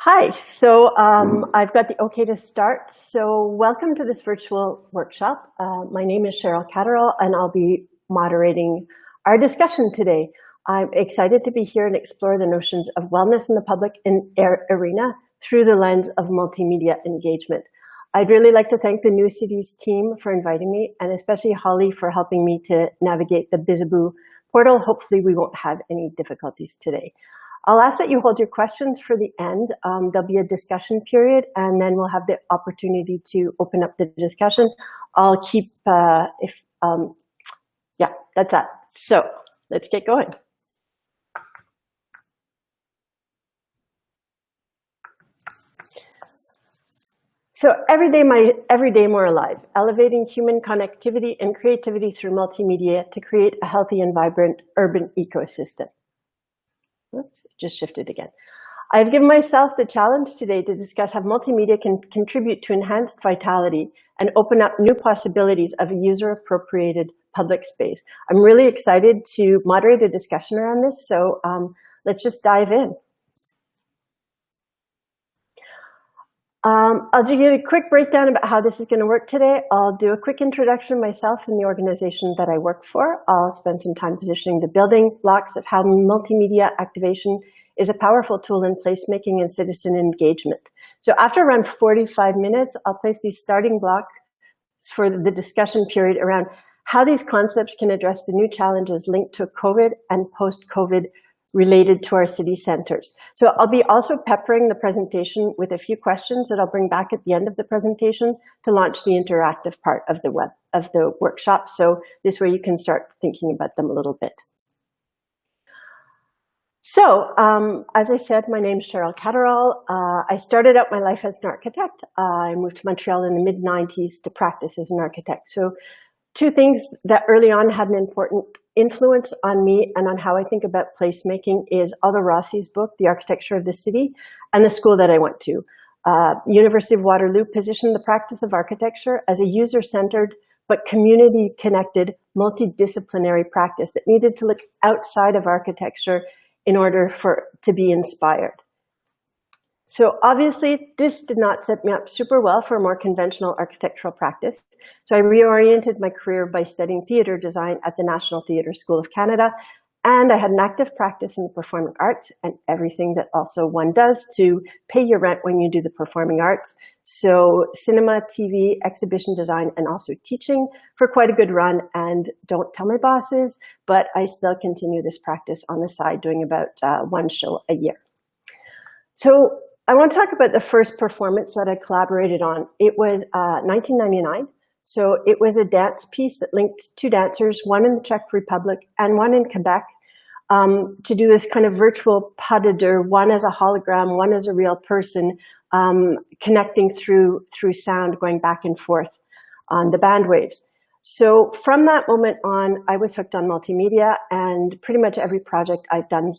Hi, I've got the okay to start. So welcome to this virtual workshop. My name is Sheryl Catterall and I'll be moderating our discussion today. I'm excited to be here and explore the notions of wellness in the public arena through the lens of multimedia engagement. I'd really like to thank the New Cities team for inviting me, and especially Holly for helping me to navigate the Bizaboo portal. Hopefully we won't have any difficulties today. I'll ask that you hold your questions for the end. There'll be a discussion period, and then we'll have the opportunity to open up the discussion. I'll keep, yeah, that's that. So let's get going. So every day more alive, elevating human connectivity and creativity through multimedia to create a healthy and vibrant urban ecosystem. Oops, just shifted again. I've given myself the challenge today to discuss how multimedia can contribute to enhanced vitality and open up new possibilities of a user-appropriated public space. I'm really excited to moderate a discussion around this, so let's just dive in. I'll give you a quick breakdown about how this is going to work today. I'll do a quick introduction of myself and the organization that I work for. I'll spend some time positioning the building blocks of how multimedia activation is a powerful tool in placemaking and citizen engagement. So after around 45 minutes, I'll place these starting blocks for the discussion period around how these concepts can address the new challenges linked to COVID and post-COVID related to our city centers. So I'll be also peppering the presentation with a few questions that I'll bring back at the end of the presentation to launch the interactive part of the workshop. So this way you can start thinking about them a little bit. So as I said, my name is Sheryl Catterall. I started out my life as an architect. I moved to Montreal in the mid-90s to practice as an architect. So two things that early on had an important influence on me and on how I think about placemaking is Aldo Rossi's book, The Architecture of the City, and the school that I went to. University of Waterloo positioned the practice of architecture as a user-centered but community-connected, multidisciplinary practice that needed to look outside of architecture in order to be inspired. So obviously, this did not set me up super well for a more conventional architectural practice. So I reoriented my career by studying theater design at the National Theatre School of Canada. And I had an active practice in the performing arts and everything that also one does to pay your rent when you do the performing arts. So cinema, TV, exhibition design, and also teaching for quite a good run. And don't tell my bosses, but I still continue this practice on the side, doing about one show a year. So I want to talk about the first performance that I collaborated on. It was 1999. So it was a dance piece that linked two dancers, one in the Czech Republic and one in Quebec, to do this kind of virtual pas de deux, one as a hologram, one as a real person, connecting through sound, going back and forth on the band waves. So from that moment on, I was hooked on multimedia, and pretty much every project I've done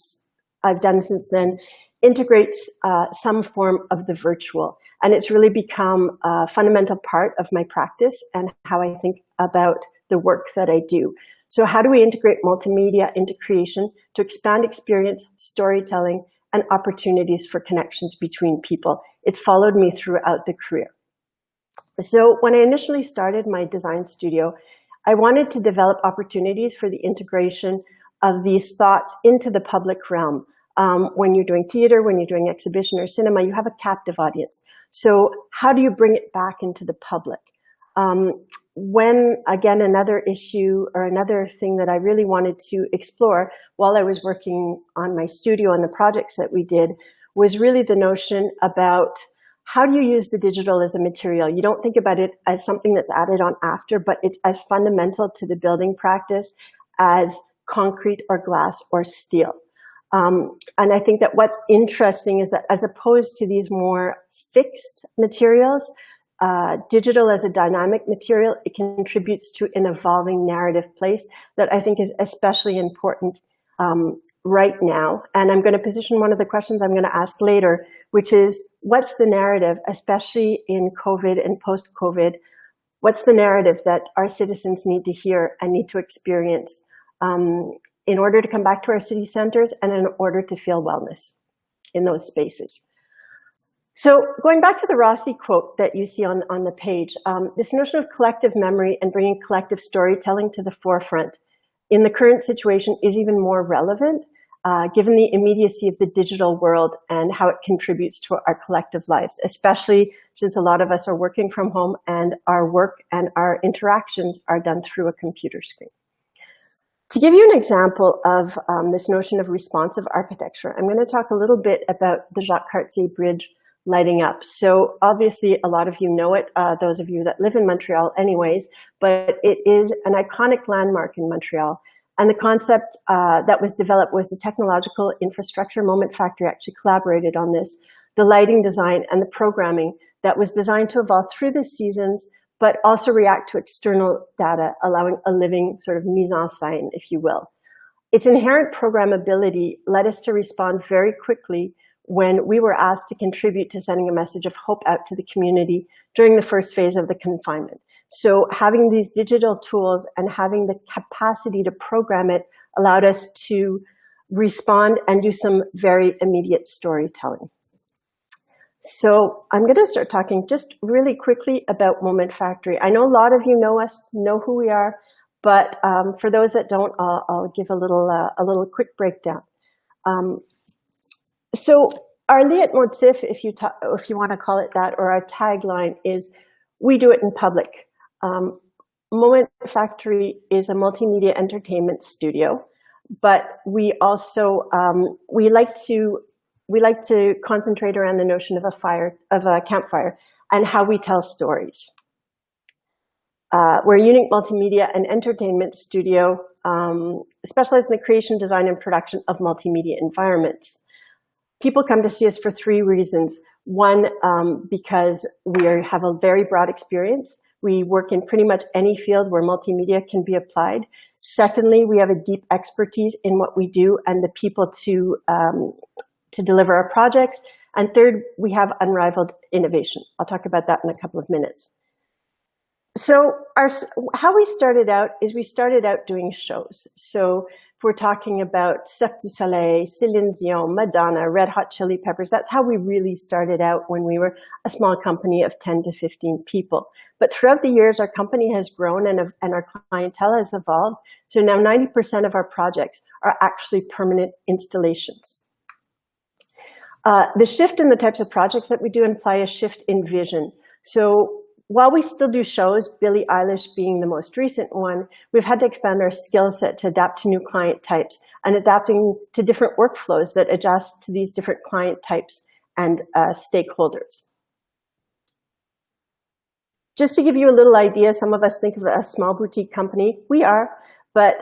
since then integrates some form of the virtual. And it's really become a fundamental part of my practice and how I think about the work that I do. So how do we integrate multimedia into creation to expand experience, storytelling, and opportunities for connections between people? It's followed me throughout the career. So when I initially started my design studio, I wanted to develop opportunities for the integration of these thoughts into the public realm. When you're doing theater, when you're doing exhibition or cinema, you have a captive audience. So how do you bring it back into the public? When, again, another issue or another thing that I really wanted to explore while I was working on my studio and the projects that we did was really the notion about how do you use the digital as a material? You don't think about it as something that's added on after, but it's as fundamental to the building practice as concrete or glass or steel. And I think that what's interesting is that as opposed to these more fixed materials, digital as a dynamic material, it contributes to an evolving narrative place that I think is especially important right now. And I'm going to position one of the questions I'm going to ask later, which is, what's the narrative, especially in COVID and post-COVID? What's the narrative that our citizens need to hear and need to experience in order to come back to our city centers and in order to feel wellness in those spaces? So going back to the Rossi quote that you see on the page, this notion of collective memory and bringing collective storytelling to the forefront in the current situation is even more relevant, given the immediacy of the digital world and how it contributes to our collective lives, especially since a lot of us are working from home and our work and our interactions are done through a computer screen. To give you an example of this notion of responsive architecture, I'm going to talk a little bit about the Jacquard Sea Bridge lighting up. So obviously a lot of you know it, those of you that live in Montreal anyways, but it is an iconic landmark in Montreal. And the concept that was developed was the technological infrastructure. Moment Factory actually collaborated on this, the lighting design and the programming that was designed to evolve through the seasons, but also react to external data, allowing a living sort of mise en scène, if you will. Its inherent programmability led us to respond very quickly when we were asked to contribute to sending a message of hope out to the community during the first phase of the confinement. So having these digital tools and having the capacity to program it allowed us to respond and do some very immediate storytelling. So I'm going to start talking just really quickly about Moment Factory. I know a lot of you know us, know who we are, but for those that don't, I'll give a little quick breakdown. So our leitmotif, if you want to call it that, or our tagline is, we do it in public. Moment Factory is a multimedia entertainment studio, but we also, we like to concentrate around the notion of a campfire and how we tell stories. We're a unique multimedia and entertainment studio specialized in the creation, design, and production of multimedia environments. People come to see us for three reasons. One, because we have a very broad experience. We work in pretty much any field where multimedia can be applied. Secondly, we have a deep expertise in what we do and the people to deliver our projects. And third, we have unrivaled innovation. I'll talk about that in a couple of minutes. So how we started out is we started out doing shows. So if we're talking about Cirque du Soleil, Céline Dion, Madonna, Red Hot Chili Peppers, that's how we really started out when we were a small company of 10 to 15 people. But throughout the years, our company has grown and our clientele has evolved. So now 90% of our projects are actually permanent installations. The shift in the types of projects that we do imply a shift in vision. So while we still do shows, Billie Eilish being the most recent one, we've had to expand our skill set to adapt to new client types and adapting to different workflows that adjust to these different client types and stakeholders. Just to give you a little idea, some of us think of a small boutique company. We are, but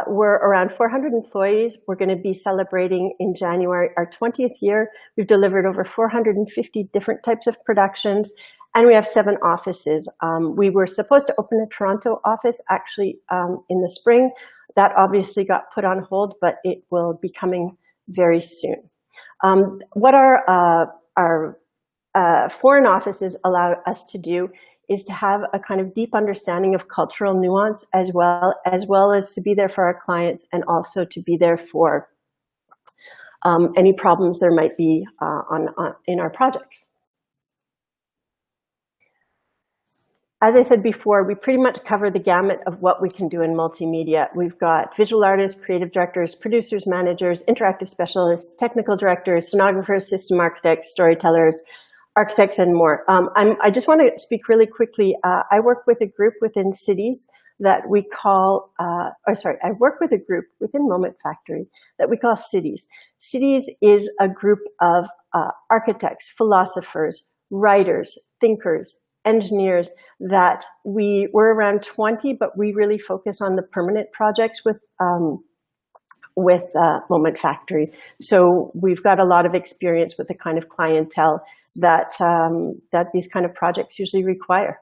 we're around 400 employees. We're going to be celebrating in January our 20th year. We've delivered over 450 different types of productions. And we have 7 offices. We were supposed to open a Toronto office actually in the spring. That obviously got put on hold, but it will be coming very soon. What our foreign offices allow us to do is to have a kind of deep understanding of cultural nuance as well as to be there for our clients and also to be there for any problems there might be in our projects. As I said before, we pretty much cover the gamut of what we can do in multimedia. We've got visual artists, creative directors, producers, managers, interactive specialists, technical directors, sonographers, system architects, storytellers, architects, and more. I just want to speak really quickly. I work with a group within cities that we call, I work with a group within Moment Factory that we call Cities. Cities is a group of architects, philosophers, writers, thinkers, engineers that we're around 20, but we really focus on the permanent projects with Moment Factory. So we've got a lot of experience with the kind of clientele that these kind of projects usually require.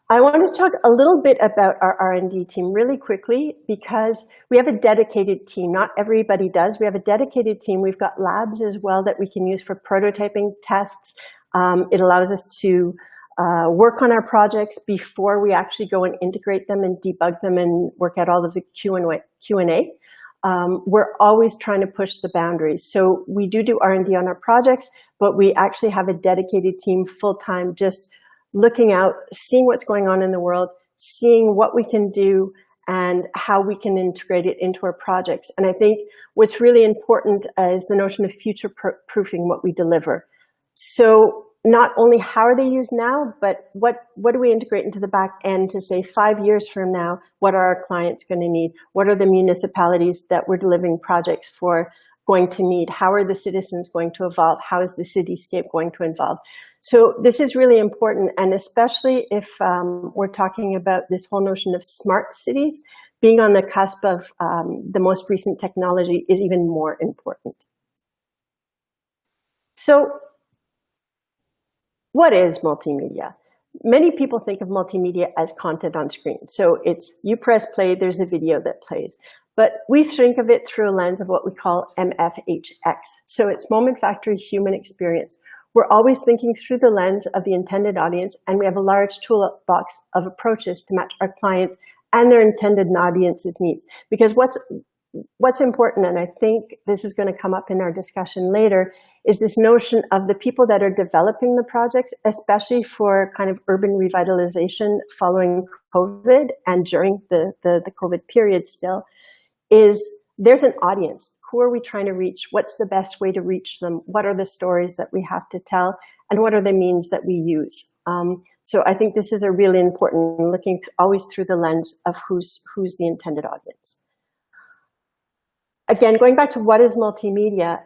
I want to talk a little bit about our R&D team really quickly because we have a dedicated team. Not everybody does. We have a dedicated team. We've got labs as well that we can use for prototyping tests. It allows us to work on our projects before we actually go and integrate them and debug them and work out all of the Q&A. we're always trying to push the boundaries. So we do R&D on our projects, but we actually have a dedicated team full-time just looking out, seeing what's going on in the world, seeing what we can do and how we can integrate it into our projects. And I think what's really important is the notion of future-proofing what we deliver. So not only how are they used now, but what do we integrate into the back end to say 5 years from now, what are our clients going to need? What are the municipalities that we're delivering projects for going to need? How are the citizens going to evolve? How is the cityscape going to evolve? So this is really important, and especially if we're talking about this whole notion of smart cities, being on the cusp of the most recent technology is even more important. So what is multimedia? Many people think of multimedia as content on screen. So it's you press play, there's a video that plays. But we think of it through a lens of what we call MFHX. So it's moment factory human experience. We're always thinking through the lens of the intended audience, and we have a large toolbox of approaches to match our clients and their intended audience's needs. Because what's important, and I think this is going to come up in our discussion later, is this notion of the people that are developing the projects, especially for kind of urban revitalization following COVID and during the COVID period still, is there's an audience. Who are we trying to reach? What's the best way to reach them? What are the stories that we have to tell? And what are the means that we use? So I think this is a really important, looking always through the lens of who's the intended audience. Again, going back to what is multimedia,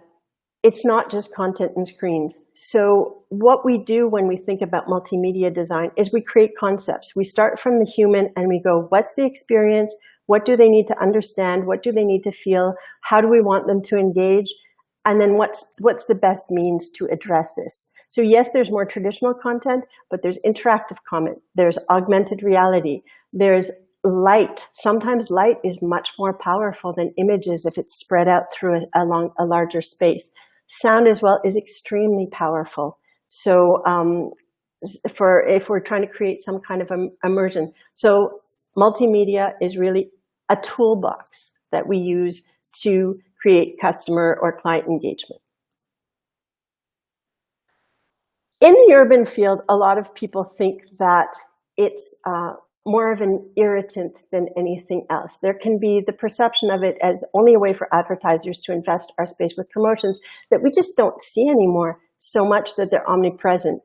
it's not just content and screens. So what we do when we think about multimedia design is we create concepts. We start from the human and we go, what's the experience? What do they need to understand? What do they need to feel? How do we want them to engage? And then what's the best means to address this? So yes, there's more traditional content, but there's interactive comment. There's augmented reality. There's light. Sometimes light is much more powerful than images if it's spread out through along a larger space. Sound as well is extremely powerful. So if we're trying to create some kind of immersion. So multimedia is really a toolbox that we use to create customer or client engagement. In the urban field, a lot of people think that it's more of an irritant than anything else. There can be the perception of it as only a way for advertisers to invest our space with promotions that we just don't see anymore, so much that they're omnipresent.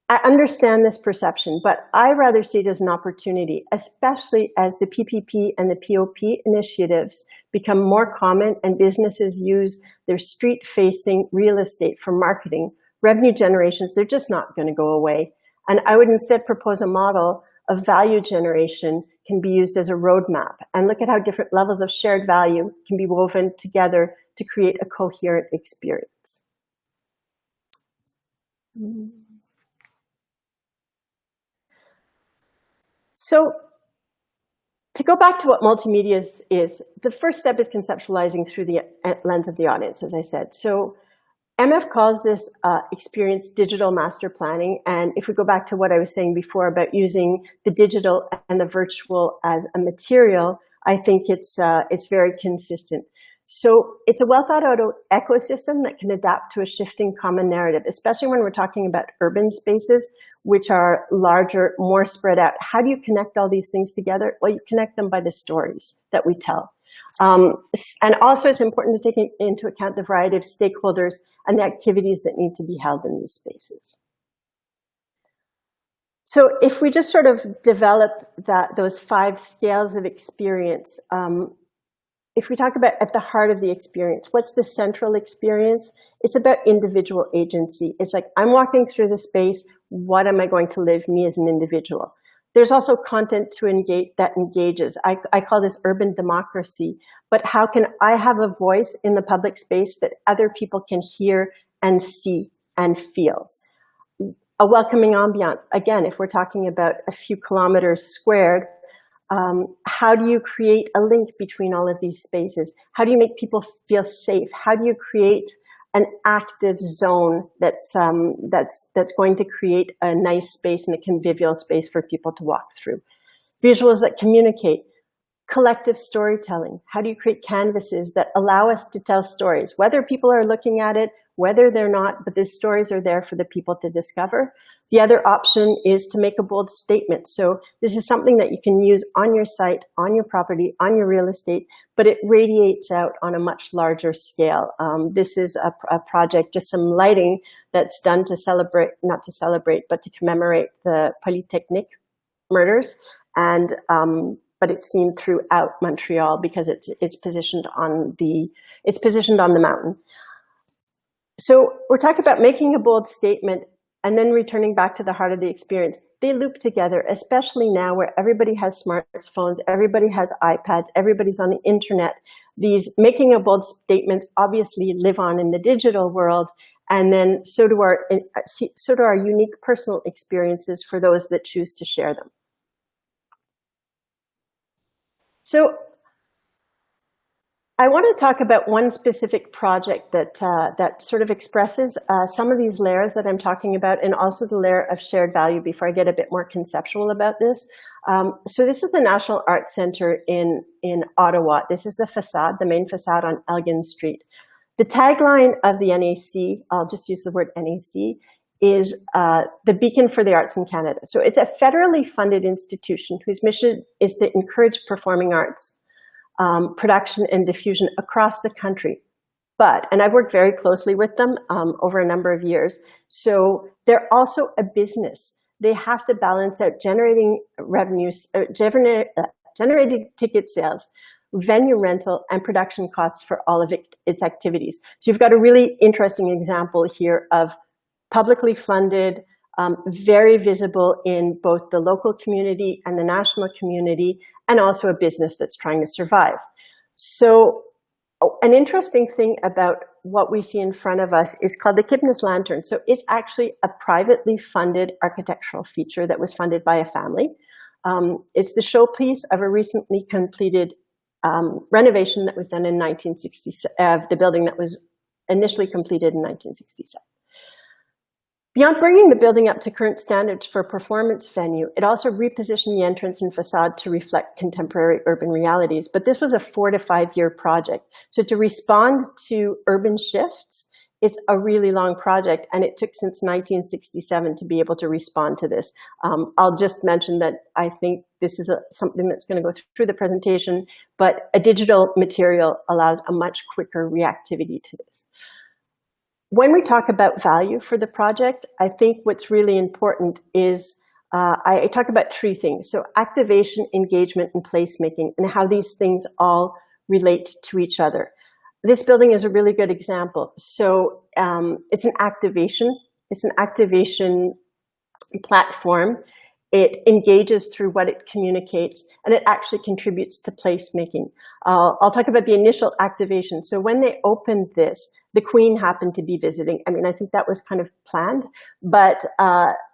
I understand this perception, but I rather see it as an opportunity, especially as the PPP and the POP initiatives become more common and businesses use their street-facing real estate for marketing. Revenue generations, they're just not going to go away. And I would instead propose a model of value generation can be used as a roadmap, and look at how different levels of shared value can be woven together to create a coherent experience. So to go back to what multimedia is, the first step is conceptualizing through the lens of the audience, as I said. So MF calls this experience digital master planning. And if we go back to what I was saying before about using the digital and the virtual as a material, I think it's very consistent. So it's a well thought out ecosystem that can adapt to a shifting common narrative, especially when we're talking about urban spaces, which are larger, more spread out. How do you connect all these things together? Well, you connect them by the stories that we tell. And also it's important to take into account the variety of stakeholders and the activities that need to be held in these spaces. So if we just sort of develop those 5 scales of experience, if we talk about at the heart of the experience, what's the central experience? It's about individual agency. It's like, I'm walking through the space, what am I going to live, me as an individual? There's also content to engage that engages. I call this urban democracy, but how can I have a voice in the public space that other people can hear and see and feel? A welcoming ambiance. Again, if we're talking about a few kilometers squared, how do you create a link between all of these spaces? How do you make people feel safe? How do you create an active zone that's going to create a nice space and a convivial space for people to walk through? Visuals that communicate. collective storytelling. How do you create canvases that allow us to tell stories, whether people are looking at it, whether they're not, but these stories are there for the people to discover. The other option is to make a bold statement. So this is something that you can use on your site, on your property, on your real estate, but it radiates out on a much larger scale. This is a project, just some lighting that's done to celebrate, not to celebrate, but to commemorate the Polytechnique murders. And but it's seen throughout Montreal because it's positioned on the mountain. So we're talking about making a bold statement and then returning back to the heart of the experience. They loop together, especially now where everybody has smartphones, everybody has iPads, everybody's on the internet. These making a bold statements obviously live on in the digital world, and then so do our unique personal experiences for those that choose to share them. So I want to talk about one specific project that sort of expresses some of these layers that I'm talking about, and also the layer of shared value before I get a bit more conceptual about this. So this is the National Arts Centre in Ottawa. This is the facade, the main facade on Elgin Street. The tagline of the NAC, I'll just use the word NAC, is the beacon for the arts in Canada. So it's a federally funded institution whose mission is to encourage performing arts, production and diffusion across the country. But, and I've worked very closely with them over a number of years, so they're also a business. They have to balance out generating revenues, generating ticket sales, venue rental, and production costs for all of its activities. So you've got a really interesting example here of publicly funded, very visible in both the local community and the national community, and also a business that's trying to survive. So an interesting thing about what we see in front of us is called the Kipnis Lantern. So it's actually a privately funded architectural feature that was funded by a family. It's the showpiece of a recently completed renovation that was done in 1967, of the building that was initially completed in 1967. Beyond bringing the building up to current standards for a performance venue, it also repositioned the entrance and facade to reflect contemporary urban realities. But this was a 4 to 5 year project. So to respond to urban shifts, it's a really long project, and it took since 1967 to be able to respond to this. I'll just mention that I think this is something that's going to go through the presentation, but a digital material allows a much quicker reactivity to this. When we talk about value for the project, I think what's really important is I talk about 3 things. So activation, engagement, and placemaking, and how these things all relate to each other. This building is a really good example. So it's an activation. It's an activation platform. It engages through what it communicates, and it actually contributes to placemaking. I'll talk about the initial activation. So when they opened this, the Queen happened to be visiting. I mean, I think that was kind of planned, but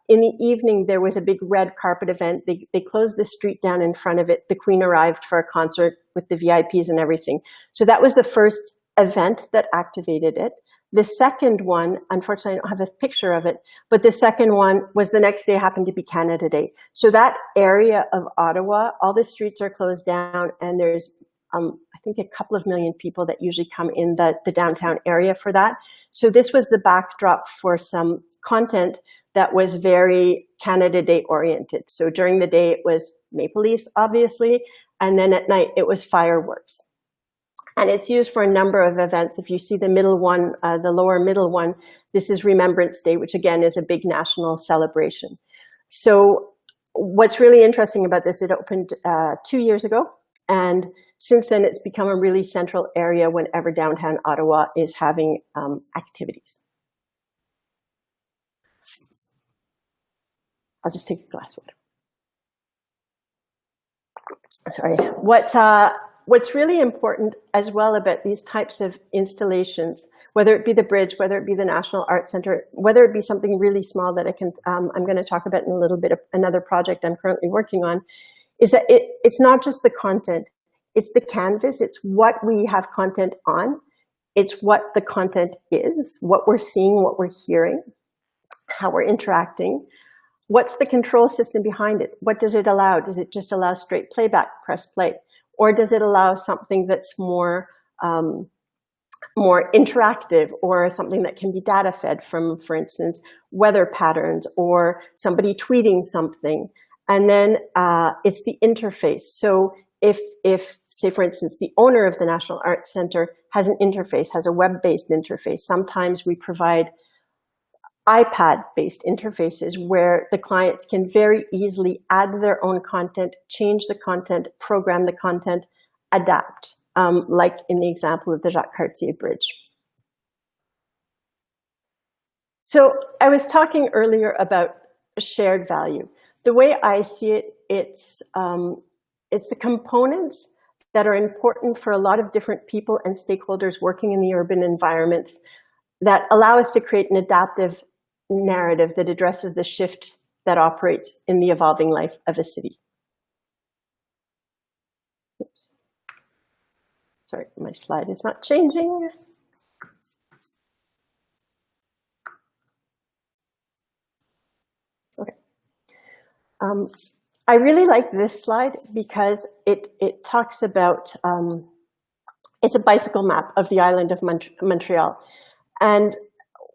in the evening, there was a big red carpet event. They closed the street down in front of it. The Queen arrived for a concert with the VIPs and everything. So that was the first event that activated it. The second one, unfortunately, I don't have a picture of it, but the second one was the next day happened to be Canada Day. So that area of Ottawa, all the streets are closed down, and there's, I think, a couple of million people that usually come in the downtown area for that. So this was the backdrop for some content that was very Canada Day oriented. So during the day, it was maple leaves, obviously, and then at night, it was fireworks. And it's used for a number of events. If you see the middle one, the lower middle one, this is Remembrance Day, which again is a big national celebration. So what's really interesting about this, it opened 2 years ago. And since then, it's become a really central area whenever downtown Ottawa is having activities. I'll just take a glass of water. Sorry. What's really important as well about these types of installations, whether it be the bridge, whether it be the National Arts Centre, whether it be something really small that I'm going to talk about in a little bit of another project I'm currently working on, is that it's not just the content, it's the canvas, it's what we have content on, it's what the content is, what we're seeing, what we're hearing, how we're interacting. What's the control system behind it? What does it allow? Does it just allow straight playback, press play? Or does it allow something that's more interactive, or something that can be data fed from, for instance, weather patterns or somebody tweeting something? And then it's the interface. So if, say, for instance, the owner of the National Arts Centre has an interface, has a web-based interface, sometimes we provide iPad-based interfaces where the clients can very easily add their own content, change the content, program the content, adapt, like in the example of the Jacquard Sea Bridge. So I was talking earlier about shared value. The way I see it, it's the components that are important for a lot of different people and stakeholders working in the urban environments that allow us to create an adaptive narrative that addresses the shift that operates in the evolving life of a city. Oops. Sorry, my slide is not changing. Okay. I really like this slide because it talks about, it's a bicycle map of the island of Montreal. And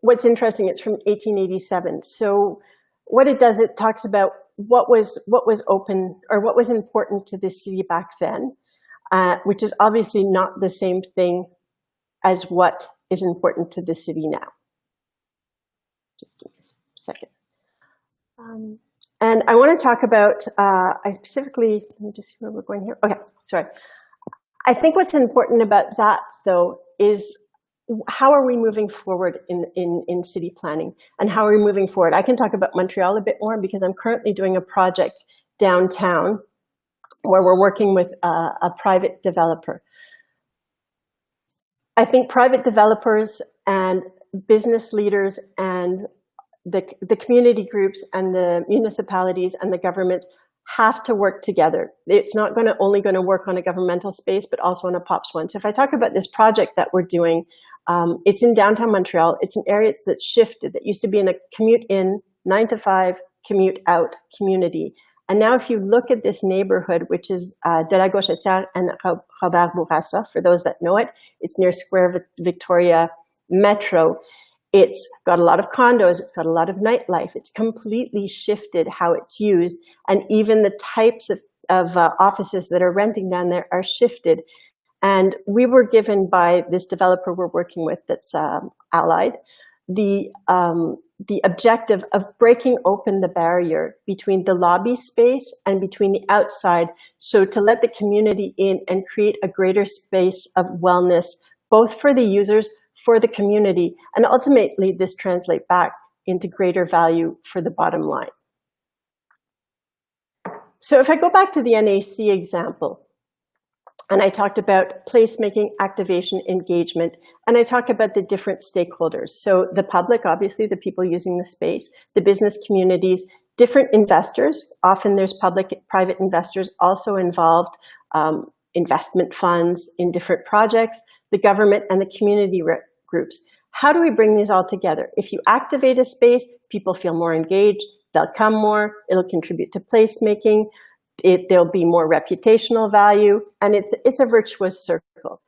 what's interesting, it's from 1887. So what it does, it talks about what was open, or what was important to the city back then, which is obviously not the same thing as what is important to the city now. Just give me a second. And I want to talk about, I specifically, let me just see where we're going here. Okay, sorry. I think what's important about that, though, is how are we moving forward in city planning, and how are we moving forward? I can talk about Montreal a bit more because I'm currently doing a project downtown where we're working with a private developer. I think private developers and business leaders and the community groups and the municipalities and the governments have to work together. It's not only going to work on a governmental space, but also on a POPs one. So if I talk about this project that we're doing, it's in downtown Montreal. It's an area that's shifted, that used to be in a commute in, 9 to 5, commute out community. And now if you look at this neighborhood, which is de la Gauchetière and Robert Bourassa, for those that know it, it's near Square Victoria Metro. It's got a lot of condos, it's got a lot of nightlife. It's completely shifted how it's used. And even the types of offices that are renting down there are shifted. And we were given by this developer we're working with that's Allied, the objective of breaking open the barrier between the lobby space and between the outside. So to let the community in and create a greater space of wellness, both for the users, for the community, and ultimately this translates back into greater value for the bottom line. So if I go back to the NAC example, and I talked about placemaking, activation, engagement, and I talk about the different stakeholders. So the public, obviously, the people using the space, the business communities, different investors, often there's private investors also involved, investment funds in different projects, the government and the community groups. How do we bring these all together? If you activate a space, people feel more engaged, they'll come more, it'll contribute to placemaking, there'll be more reputational value, and it's a virtuous circle.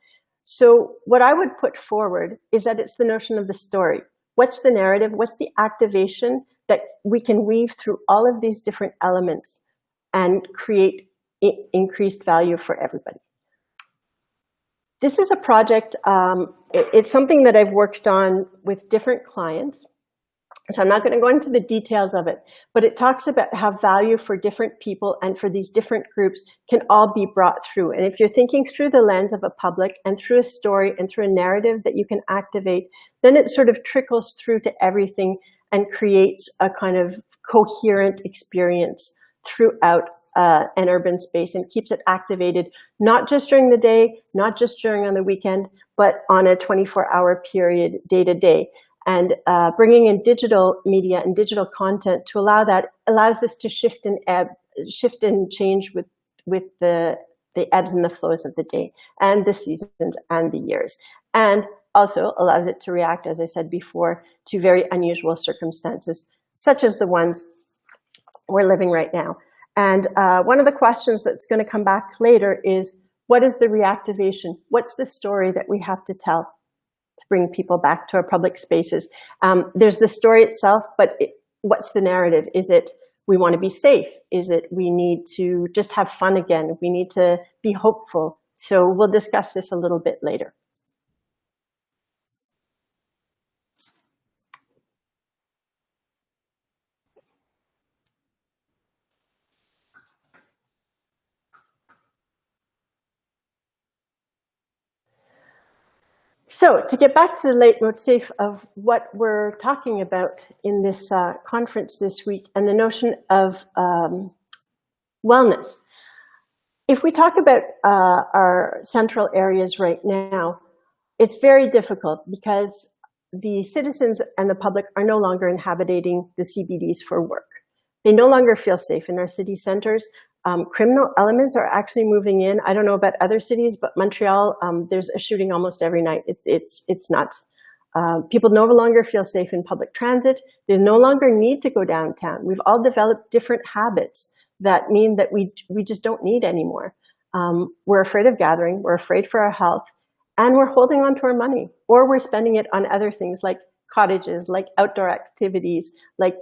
So what I would put forward is that it's the notion of the story. What's the narrative? What's the activation that we can weave through all of these different elements and create increased value for everybody? This is a project, it's something that I've worked on with different clients. So I'm not going to go into the details of it, but it talks about how value for different people and for these different groups can all be brought through. And if you're thinking through the lens of a public and through a story and through a narrative that you can activate, then it sort of trickles through to everything and creates a kind of coherent experience throughout an urban space and keeps it activated, not just during the day, not just on the weekend, but on a 24-hour period, day to day. And bringing in digital media and digital content to allows this to shift and change with the ebbs and the flows of the day and the seasons and the years. And also allows it to react, as I said before, to very unusual circumstances, such as the ones we're living right now. And one of the questions that's going to come back later is, What is the reactivation? What's the story that we have to tell to bring people back to our public spaces? There's the story itself, but what's the narrative? Is it we want to be safe? Is it we need to just have fun again? We need to be hopeful. So we'll discuss this a little bit later. So to get back to the leitmotif of what we're talking about in this conference this week and the notion of wellness. If we talk about our central areas right now, it's very difficult because the citizens and the public are no longer inhabiting the CBDs for work. They no longer feel safe in our city centers. Criminal elements are actually moving in. I don't know about other cities, but Montreal, there's a shooting almost every night. It's nuts. People no longer feel safe in public transit. They no longer need to go downtown. We've all developed different habits that mean that we just don't need anymore. We're afraid of gathering. We're afraid for our health. And we're holding on to our money, or we're spending it on other things like cottages, like outdoor activities, like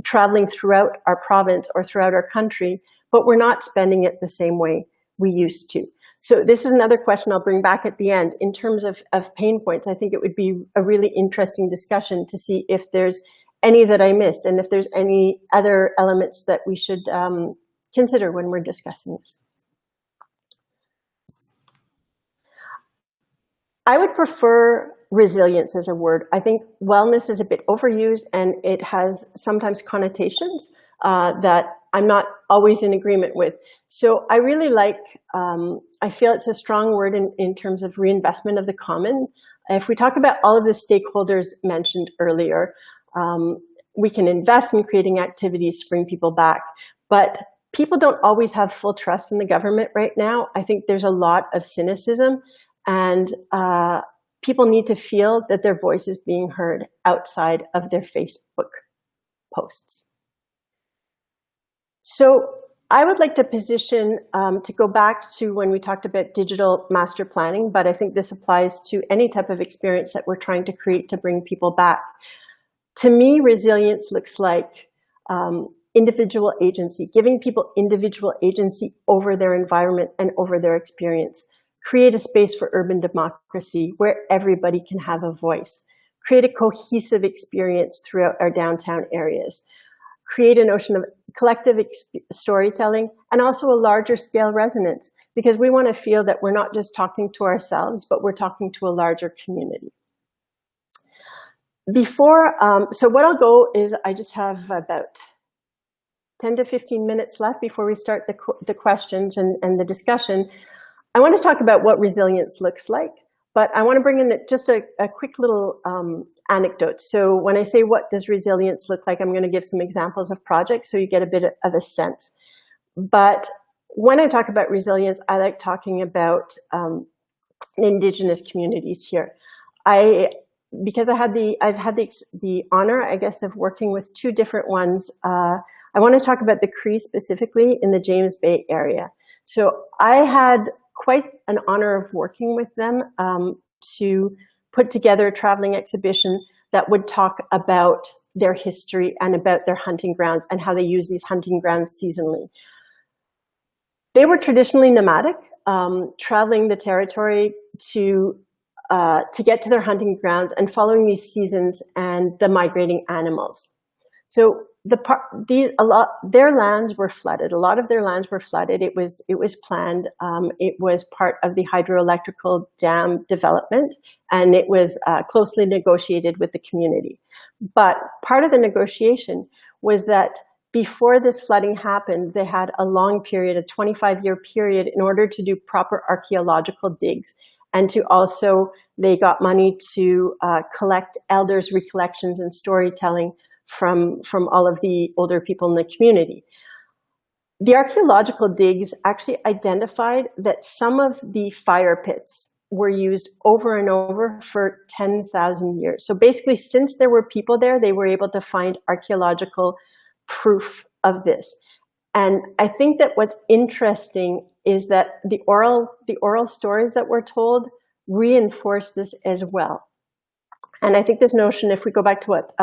traveling throughout our province or throughout our country, but we're not spending it the same way we used to. So this is another question I'll bring back at the end. In terms of pain points, I think it would be a really interesting discussion to see if there's any that I missed and if there's any other elements that we should consider when we're discussing this. I would prefer resilience as a word. I think wellness is a bit overused and it has sometimes connotations that I'm not always in agreement with. So I really like, I feel it's a strong word in terms of reinvestment of the common. If we talk about all of the stakeholders mentioned earlier, we can invest in creating activities to bring people back, but people don't always have full trust in the government right now. I think there's a lot of cynicism, and people need to feel that their voice is being heard outside of their Facebook posts. So I would like to position, to go back to when we talked about digital master planning, but I think this applies to any type of experience that we're trying to create to bring people back. To me, resilience looks like individual agency, giving people individual agency over their environment and over their experience. Create a space for urban democracy where everybody can have a voice. Create a cohesive experience throughout our downtown areas. Create a notion of collective storytelling and also a larger scale resonance, because we want to feel that we're not just talking to ourselves, but we're talking to a larger community. Before, so what I'll go is I just have about 10 to 15 minutes left before we start the questions and the discussion. I want to talk about what resilience looks like, but I want to bring in just a quick little anecdote. So when I say what does resilience look like, I'm going to give some examples of projects so you get a bit of a sense. But when I talk about resilience, I like talking about Indigenous communities here. Because I've had the honor, I guess, of working with two different ones. I want to talk about the Cree specifically in the James Bay area. So I had quite an honor of working with them to put together a traveling exhibition that would talk about their history and about their hunting grounds and how they use these hunting grounds seasonally. They were traditionally nomadic, traveling the territory to get to their hunting grounds and following these seasons and the migrating animals. So their lands were flooded. A lot of their lands were flooded. It was planned. It was part of the hydroelectrical dam development, and it was closely negotiated with the community. But part of the negotiation was that before this flooding happened, they had a long period, a 25-year period, in order to do proper archaeological digs. And to also, they got money to collect elders' recollections and storytelling from all of the older people in the community. The archaeological digs actually identified that some of the fire pits were used over and over for 10,000 years. So basically, since there were people there, they were able to find archaeological proof of this. And I think that what's interesting is that the oral stories that we're told reinforce this as well. And I think this notion, if we go back to what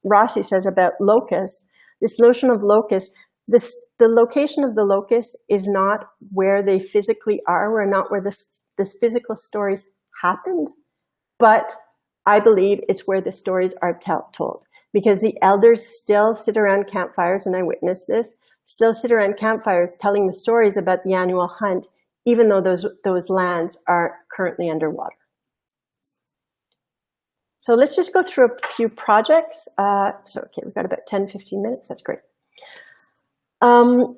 Rossi says about locus, this notion of locus, the location of the locus is not where they physically are. We're not where the physical stories happened, but I believe it's where the stories are told, because the elders still sit around campfires, and I witnessed this, still sit around campfires telling the stories about the annual hunt, even though those lands are currently underwater. So let's just go through a few projects. Okay, we've got about 10, 15 minutes. That's great. I'll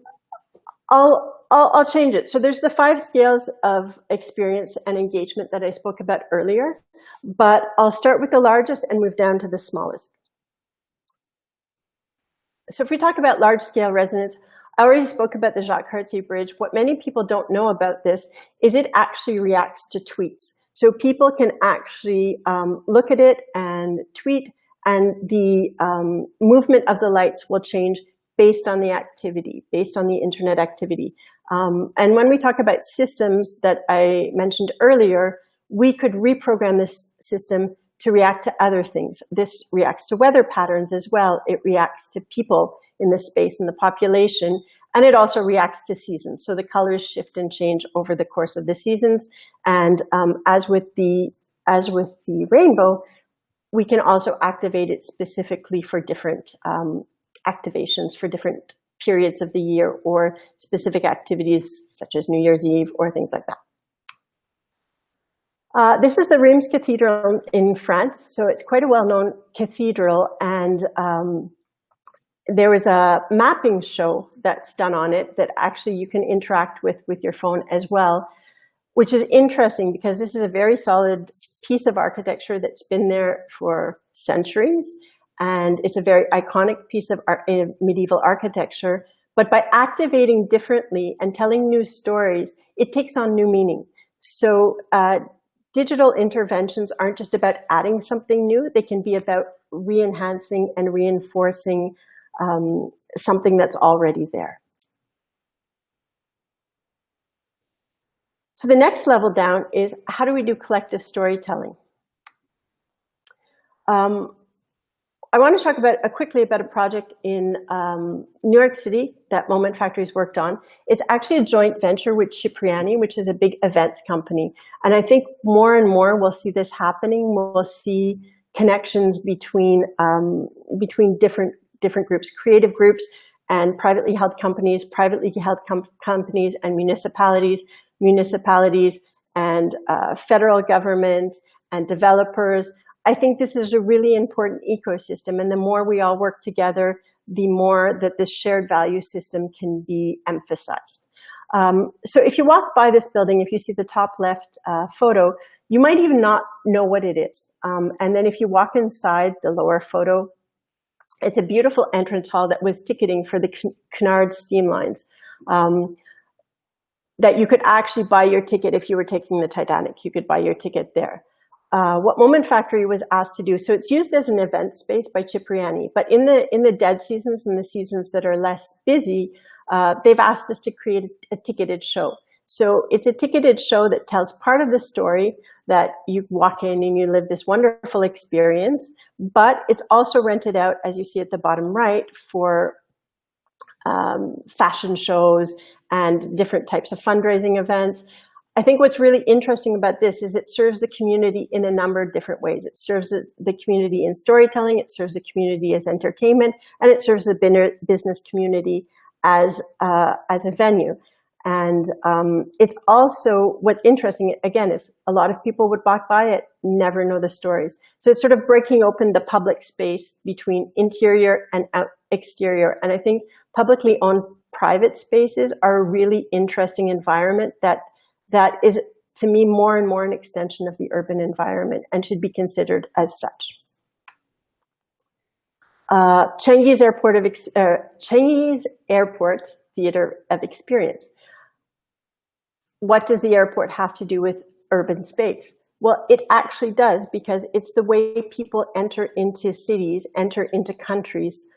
change it. So there's the 5 scales of experience and engagement that I spoke about earlier, but I'll start with the largest and move down to the smallest. So if we talk about large-scale resonance, I already spoke about the Jacquard Sea Bridge. What many people don't know about this is it actually reacts to tweets. So people can actually look at it and tweet, and the movement of the lights will change based on the activity, based on the internet activity. And when we talk about systems that I mentioned earlier, we could reprogram this system to react to other things. This reacts to weather patterns as well. It reacts to people in the space and the population, and it also reacts to seasons. So the colors shift and change over the course of the seasons. And as with the rainbow, we can also activate it specifically for different activations for different periods of the year, or specific activities such as New Year's Eve or things like that. This is the Reims Cathedral in France. So it's quite a well-known cathedral, and there was a mapping show that's done on it that actually you can interact with your phone as well, which is interesting because this is a very solid piece of architecture that's been there for centuries. And it's a very iconic piece of medieval architecture. But by activating differently and telling new stories, it takes on new meaning. So digital interventions aren't just about adding something new. They can be about re-enhancing and reinforcing something that's already there. So the next level down is, how do we do collective storytelling? I want to talk quickly about a project in New York City that Moment Factory's worked on. It's actually a joint venture with Cipriani, which is a big events company. And I think more and more we'll see this happening. We'll see connections between different groups, creative groups and privately held companies and municipalities and federal government and developers. I think this is a really important ecosystem, and the more we all work together, the more that this shared value system can be emphasized. So if you walk by this building, if you see the top left photo, you might even not know what it is. And then if you walk inside the lower photo, it's a beautiful entrance hall that was ticketing for the Cunard steam lines. That you could actually buy your ticket if you were taking the Titanic. You could buy your ticket there. What Moment Factory was asked to do, so it's used as an event space by Cipriani, but in the dead seasons and the seasons that are less busy, they've asked us to create a ticketed show. So it's a ticketed show that tells part of the story, that you walk in and you live this wonderful experience, but it's also rented out, as you see at the bottom right, for fashion shows and different types of fundraising events. I think what's really interesting about this is it serves the community in a number of different ways. It serves the community in storytelling, it serves the community as entertainment, and it serves the business community as a venue. And it's also, what's interesting, again, is a lot of people would walk by it, never know the stories. So it's sort of breaking open the public space between interior and exterior. And I think publicly owned private spaces are a really interesting environment that is, to me, more and more an extension of the urban environment and should be considered as such. Changi's Airport's Theater of Experience. What does the airport have to do with urban space? Well, it actually does, because it's the way people enter into cities, enter into countries.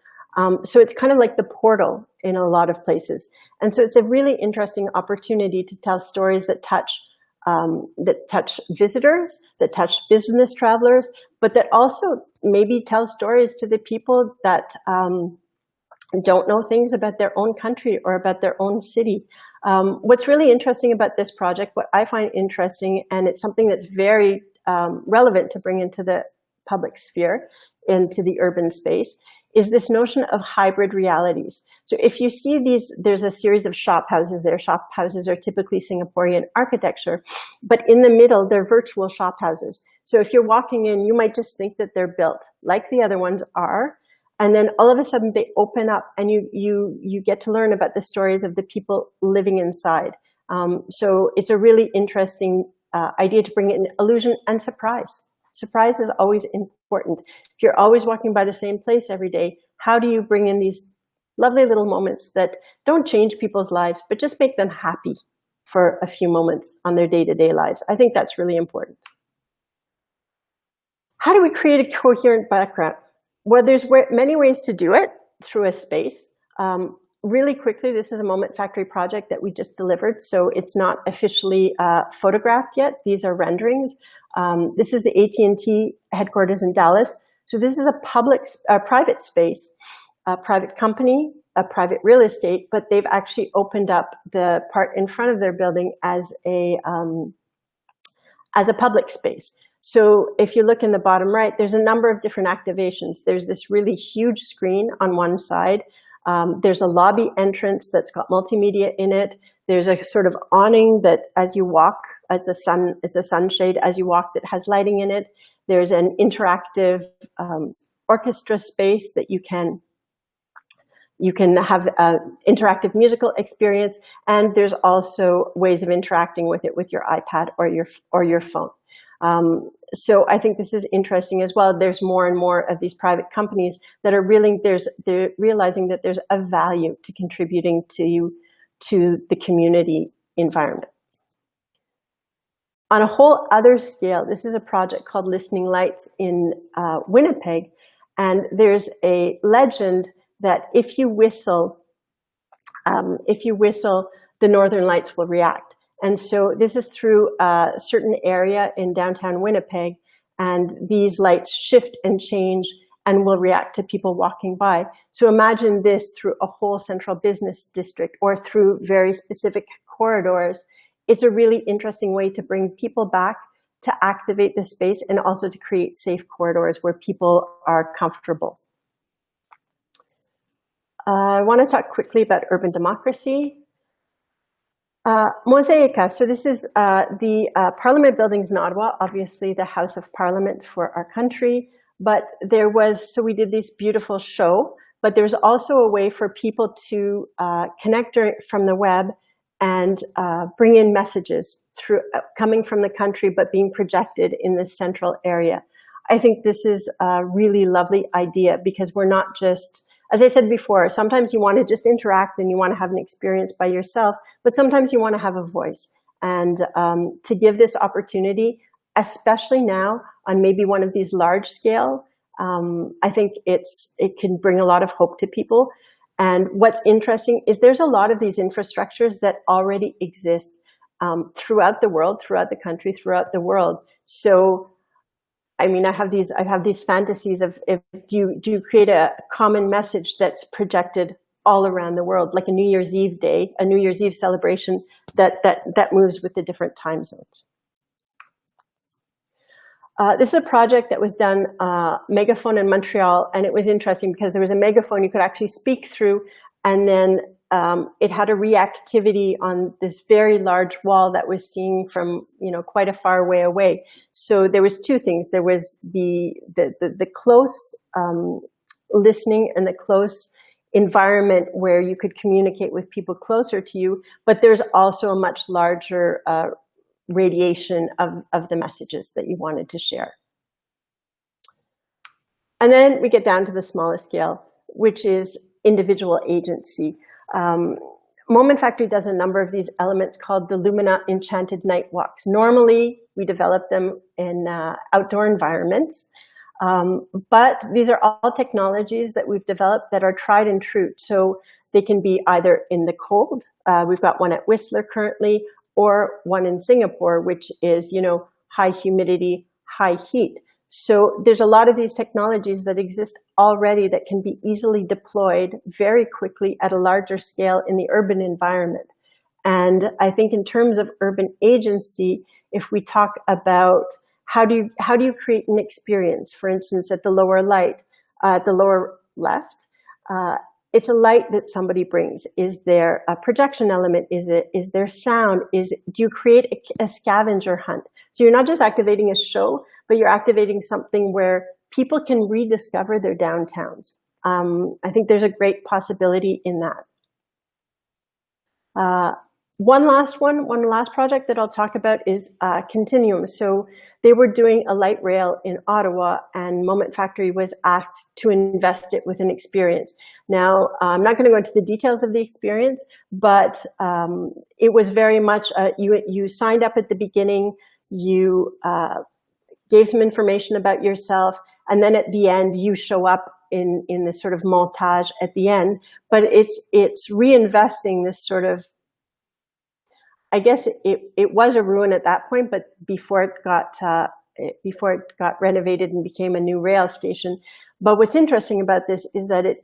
So it's kind of like the portal in a lot of places. And so it's a really interesting opportunity to tell stories that touch visitors, that touch business travelers, but that also maybe tell stories to the people that don't know things about their own country or about their own city. What's really interesting about this project, what I find interesting, and it's something that's very relevant to bring into the public sphere, into the urban space, is this notion of hybrid realities. So if you see these, there's a series of shop houses there. Shop houses are typically Singaporean architecture, but in the middle, they're virtual shop houses. So if you're walking in, you might just think that they're built like the other ones are, and then all of a sudden they open up and you get to learn about the stories of the people living inside. So it's a really interesting idea to bring in illusion and surprise. Surprise is always important. If you're always walking by the same place every day, how do you bring in these lovely little moments that don't change people's lives, but just make them happy for a few moments on their day-to-day lives? I think that's really important. How do we create a coherent background? Well, there's many ways to do it through a space. Really quickly, this is a Moment Factory project that we just delivered, so it's not officially photographed yet. These are renderings. This is the ATT Headquarters in Dallas. So this is a private space, a private company, a private real estate, but they've actually opened up the part in front of their building as a public space. So if you look in the bottom right, there's a number of different activations. There's this really huge screen on one side. There's a lobby entrance that's got multimedia in it. There's a sort of awning that as you walk, it's a sunshade as you walk that has lighting in it. There's an interactive orchestra space that you can have an interactive musical experience. And there's also ways of interacting with it with your iPad or your phone. So I think this is interesting as well. There's more and more of these private companies that are they're realizing that there's a value to contributing to the community environment. On a whole other scale, this is a project called Listening Lights in Winnipeg. And there's a legend that if you whistle, the northern lights will react. And so this is through a certain area in downtown Winnipeg, and these lights shift and change and will react to people walking by. So imagine this through a whole central business district or through very specific corridors. It's a really interesting way to bring people back, to activate the space, and also to create safe corridors where people are comfortable. I want to talk quickly about urban democracy. Mosaica. So this is the Parliament buildings in Ottawa, obviously the House of Parliament for our country. But so we did this beautiful show, but there's also a way for people to connect from the web and bring in messages coming from the country, but being projected in this central area. I think this is a really lovely idea because we're not just, as I said before, sometimes you want to just interact and you want to have an experience by yourself, but sometimes you want to have a voice. And to give this opportunity, especially now on maybe one of these large scale, I think it can bring a lot of hope to people. And what's interesting is there's a lot of these infrastructures that already exist throughout the world, throughout the country, throughout the world. So I mean, I have these fantasies of do you create a common message that's projected all around the world, like a New Year's Eve day, a New Year's Eve celebration that moves with the different time zones. This is a project that was done, megaphone in Montreal, and it was interesting because there was a megaphone you could actually speak through, and then it had a reactivity on this very large wall that was seen from quite a far way away. So there was two things. There was the close listening and the close environment where you could communicate with people closer to you, but there's also a much larger radiation of the messages that you wanted to share. And then we get down to the smallest scale, which is individual agency. Moment Factory does a number of these elements called the Lumina Enchanted Night Walks. Normally, we develop them in outdoor environments. But these are all technologies that we've developed that are tried and true. So they can be either in the cold. We've got one at Whistler currently, or one in Singapore, which is, you know, high humidity, high heat. So there's a lot of these technologies that exist already that can be easily deployed very quickly at a larger scale in the urban environment. And I think in terms of urban agency, if we talk about how do you create an experience, for instance, at the lower left, it's a light that somebody brings. Is there a projection element? Is there sound? Do you create a scavenger hunt? So you're not just activating a show, but you're activating something where people can rediscover their downtowns. I think there's a great possibility in that. One last project that I'll talk about is Continuum. So they were doing a light rail in Ottawa, and Moment Factory was asked to invest it with an experience. Now, I'm not going to go into the details of the experience, but it was very much, you signed up at the beginning, you gave some information about yourself, and then at the end, you show up in this sort of montage at the end. But it's reinvesting this sort of, I guess it was a ruin at that point, but before it got renovated and became a new rail station. But what's interesting about this is that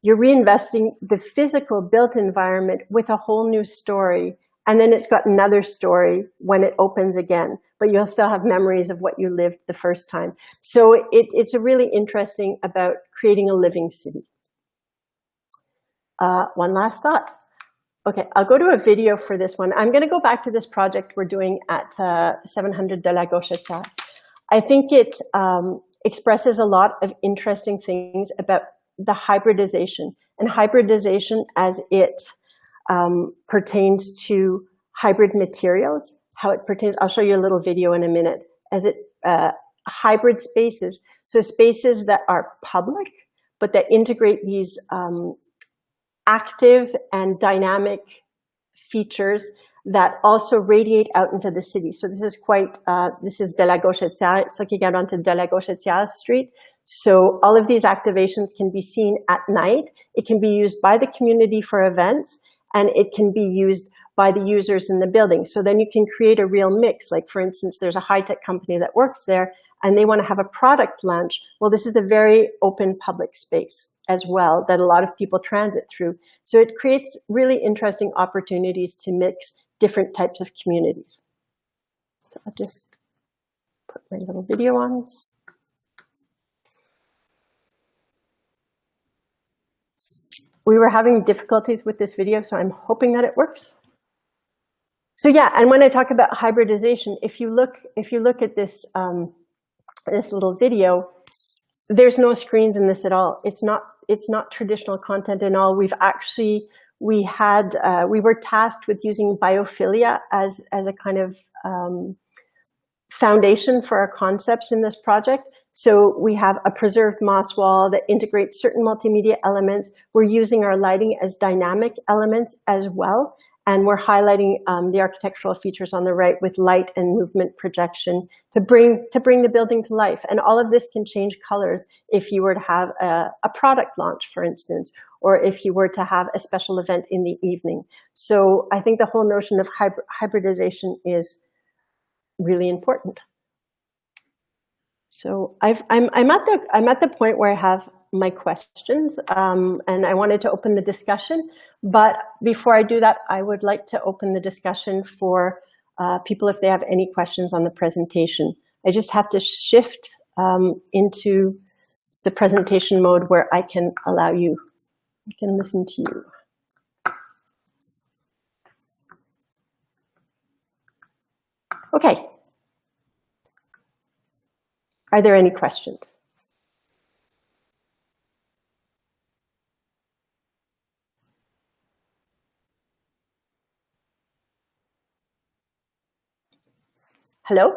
you're reinvesting the physical built environment with a whole new story, and then it's got another story when it opens again. But you'll still have memories of what you lived the first time. So it's a really interesting about creating a living city. One last thought. Okay, I'll go to a video for this one. I'm going to go back to this project we're doing at 700 de la Gauchetière. I think it expresses a lot of interesting things about the hybridization, and hybridization as it pertains to hybrid materials, how it pertains, I'll show you a little video in a minute, as it hybrid spaces, so spaces that are public, but that integrate these active and dynamic features that also radiate out into the city. So this is this is de la Gauchetière. It's looking out onto de la Gauchetière Street. So all of these activations can be seen at night. It can be used by the community for events, and it can be used by the users in the building. So then you can create a real mix. Like, for instance, there's a high-tech company that works there, and they want to have a product launch. Well, this is a very open public space as well that a lot of people transit through. So it creates really interesting opportunities to mix different types of communities. So I'll just put my little video on. We were having difficulties with this video, so I'm hoping that it works. So yeah, and when I talk about hybridization, if you look at this this little video, there's no screens in this at all. It's not traditional content at all. We were tasked with using biophilia as a kind of foundation for our concepts in this project. So we have a preserved moss wall that integrates certain multimedia elements. We're using our lighting as dynamic elements as well. And we're highlighting the architectural features on the right with light and movement projection to bring the building to life. And all of this can change colors if you were to have a product launch, for instance, or if you were to have a special event in the evening. So I think the whole notion of hybridization is really important. So I'm at the point where I have my questions, and I wanted to open the discussion. But before I do that, I would like to open the discussion for people if they have any questions on the presentation. I just have to shift into the presentation mode where I can listen to you. Okay. Are there any questions? Hello?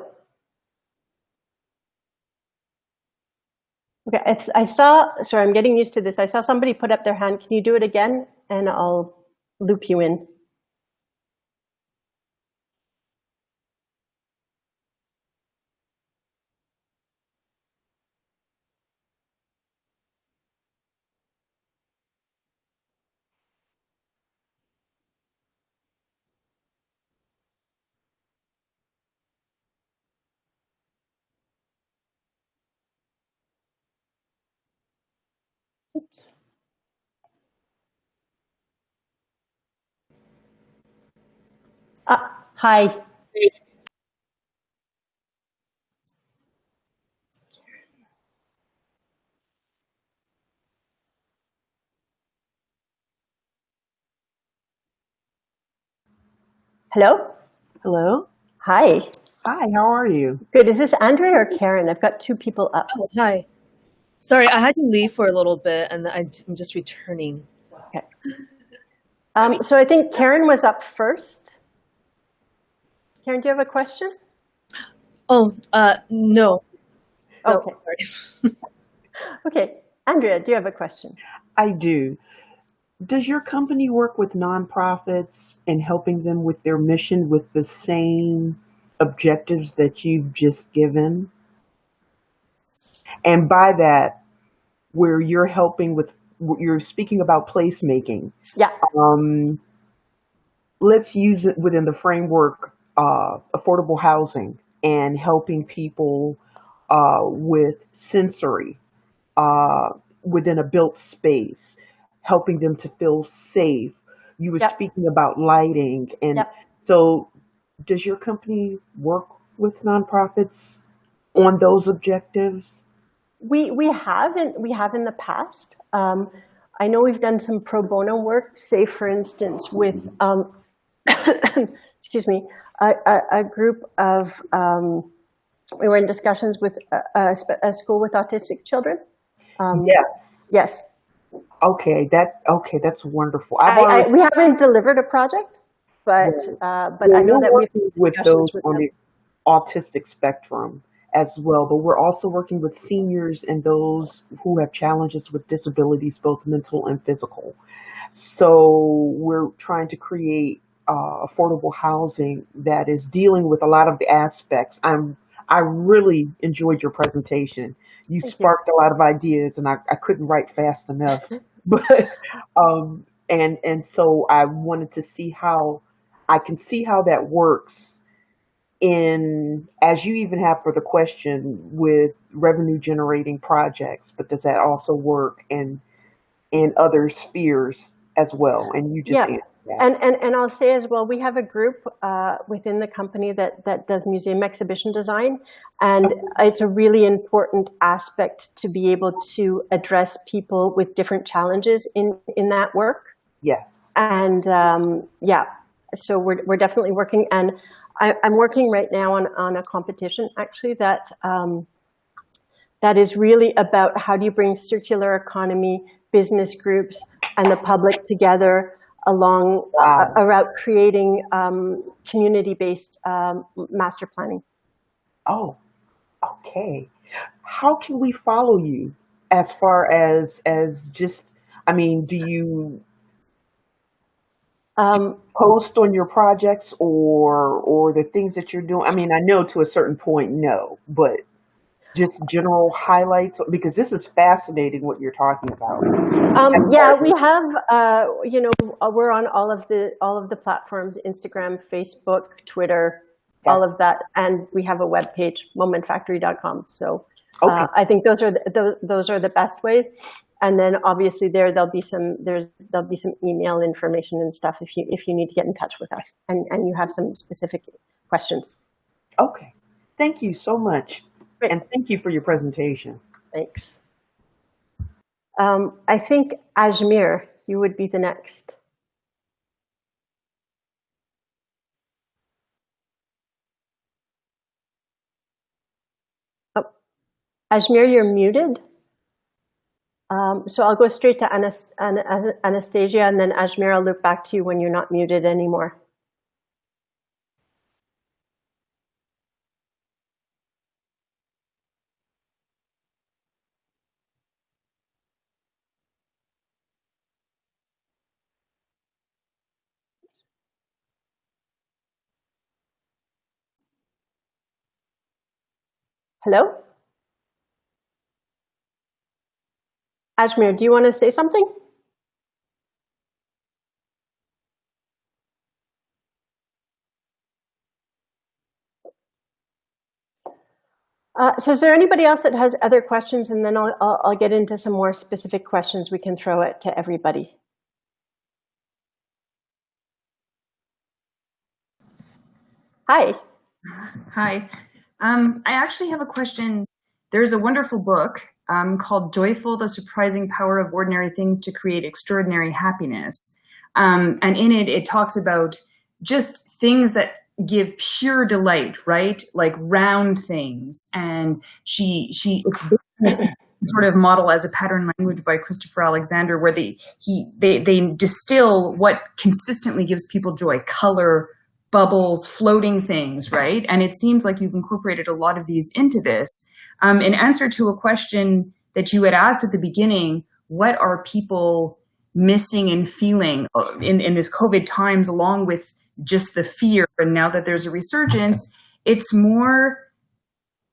Okay, sorry, I'm getting used to this. I saw somebody put up their hand. Can you do it again? And I'll loop you in. Hi. Hello? Hello? Hi. Hi, how are you? Good. Is this Andrea or Karen? I've got two people up. Oh, hi. Sorry, I had to leave for a little bit, and I'm just returning. Okay. So I think Karen was up first. Karen, do you have a question? Oh, no. Okay. No, sorry. Okay. Andrea, do you have a question? I do. Does your company work with nonprofits and helping them with their mission with the same objectives that you've just given? And by that, where you're helping with, you're speaking about placemaking. Yeah. Let's use it within the framework of affordable housing and helping people with sensory within a built space, helping them to feel safe. You were Yep. speaking about lighting. And Yep. so does your company work with nonprofits on those objectives? We have in the past. I know we've done some pro bono work, say for instance with excuse me, a group of we were in discussions with a school with autistic children. Yes. Yes. Okay, that's wonderful. We haven't delivered a project, but I know that we've working with those on the autistic spectrum as well, but we're also working with seniors and those who have challenges with disabilities, both mental and physical. So we're trying to create affordable housing that is dealing with a lot of the aspects. I really enjoyed your presentation. You sparked a lot of ideas, and I couldn't write fast enough. But and so I wanted to see how I can see how that works in, as you even have for the question, with revenue generating projects, but does that also work in other spheres as well? And you just answered that. And I'll say as well, we have a group within the company that does museum exhibition design, and it's a really important aspect to be able to address people with different challenges in that work. Yes. And so we're definitely working, and I'm working right now on a competition actually that is really about how do you bring circular economy, business groups, and the public together along around creating community-based master planning. Oh, okay. How can we follow you as far as just, I mean, do you post on your projects or the things that you're doing? I mean, I know to a certain point, no, but just general highlights, because this is fascinating what you're talking about. We have, we're on all of the platforms: Instagram, Facebook, Twitter, all of that, and we have a web page, momentfactory.com. So I think those are the best ways. And then obviously there'll be some email information and stuff if you need to get in touch with us and you have some specific questions. Okay, thank you so much. Great. And thank you for your presentation. Thanks. I think Ajmer, you would be the next. Oh, Ajmer, you're muted. So I'll go straight to Anastasia, and then Ajmer, I'll loop back to you when you're not muted anymore. Hello? Ajmer, do you want to say something? So is there anybody else that has other questions? And then I'll get into some more specific questions we can throw it to everybody. Hi. Hi. I actually have a question. There's a wonderful book called Joyful, The Surprising Power of Ordinary Things to Create Extraordinary Happiness. And in it, it talks about just things that give pure delight, right? Like round things. And she this sort of model as a pattern language by Christopher Alexander, where they distill what consistently gives people joy: color, bubbles, floating things, right? And it seems like you've incorporated a lot of these into this. In answer to a question that you had asked at the beginning, what are people missing and feeling in this COVID times, along with just the fear? And now that there's a resurgence, it's more,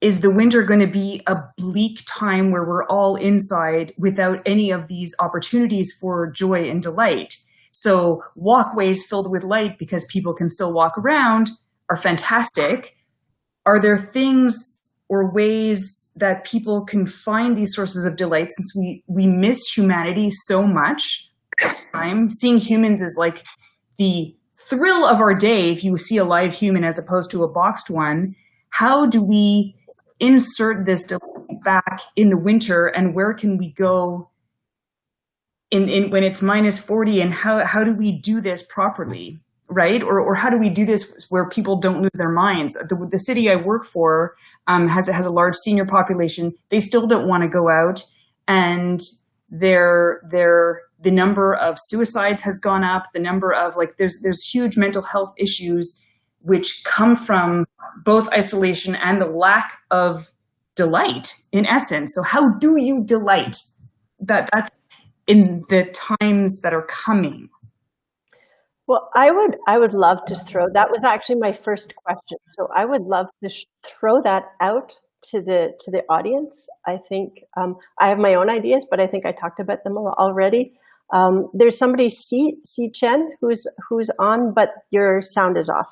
is the winter going to be a bleak time where we're all inside without any of these opportunities for joy and delight? So walkways filled with light because people can still walk around are fantastic. Are there things or ways that people can find these sources of delight, since we miss humanity so much? I'm seeing humans as like the thrill of our day if you see a live human as opposed to a boxed one. How do we insert this delight back in the winter, and where can we go in when it's minus 40, and how do we do this properly, right? Or how do we do this where people don't lose their minds? The city I work for has a large senior population. They still don't want to go out, and the number of suicides has gone up. The number of there's huge mental health issues which come from both isolation and the lack of delight, in essence. So how do you delight? That's in the times that are coming. Well, I would love to throw, that was actually my first question. So I would love to throw that out to the audience. I think I have my own ideas, but I think I talked about them already. There's somebody, C Chen, who's on, but your sound is off.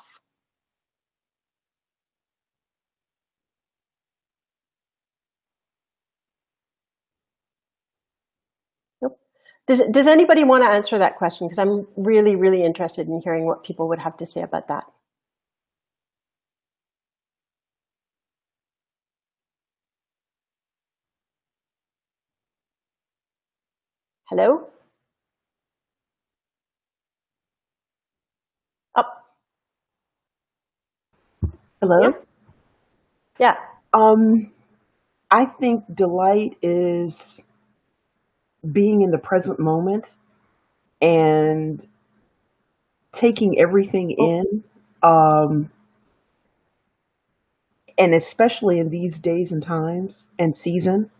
Does anybody want to answer that question? Because I'm really, really interested in hearing what people would have to say about that. Hello? Up. Hello? Yeah. I think delight is being in the present moment and taking everything in, and especially in these days and times and season,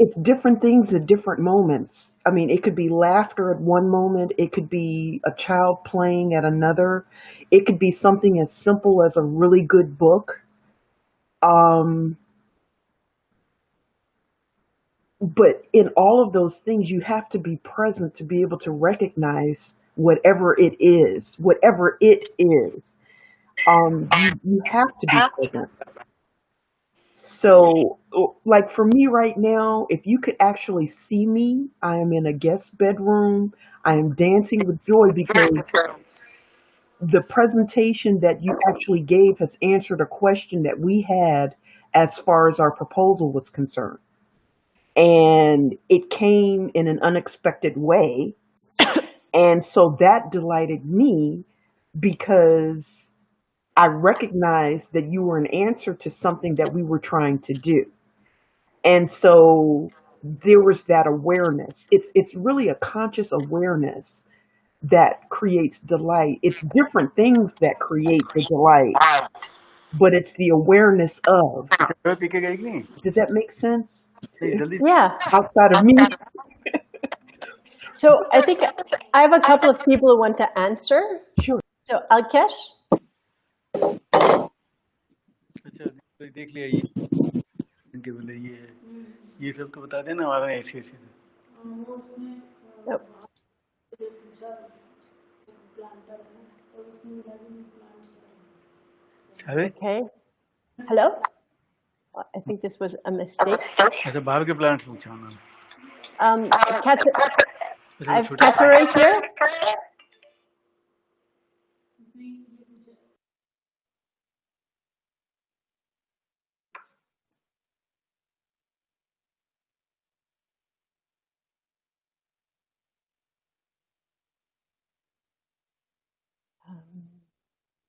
it's different things at different moments. I mean, it could be laughter at one moment. It could be a child playing at another. It could be something as simple as a really good book. But in all of those things, you have to be present to be able to recognize whatever it is. Whatever it is, you have to be present. So, like for me right now, if you could actually see me, I am in a guest bedroom. I am dancing with joy because the presentation that you actually gave has answered a question that we had as far as our proposal was concerned. And it came in an unexpected way. And so that delighted me because I recognized that you were an answer to something that we were trying to do. And so there was that awareness. It's really a conscious awareness that creates delight. It's different things that create the delight, but it's the awareness of. Does that make sense? Yeah. Outside of me. So I think I have a couple of people who want to answer. Sure. So Alkesh? देख लिया इनके बोले ये सब तो बता देना हमारा ऐसे ऐसे Okay. Hello? I think this was a mistake. अच्छा बाहर के प्लांट्स पूछा उन्होंने I've got her right here.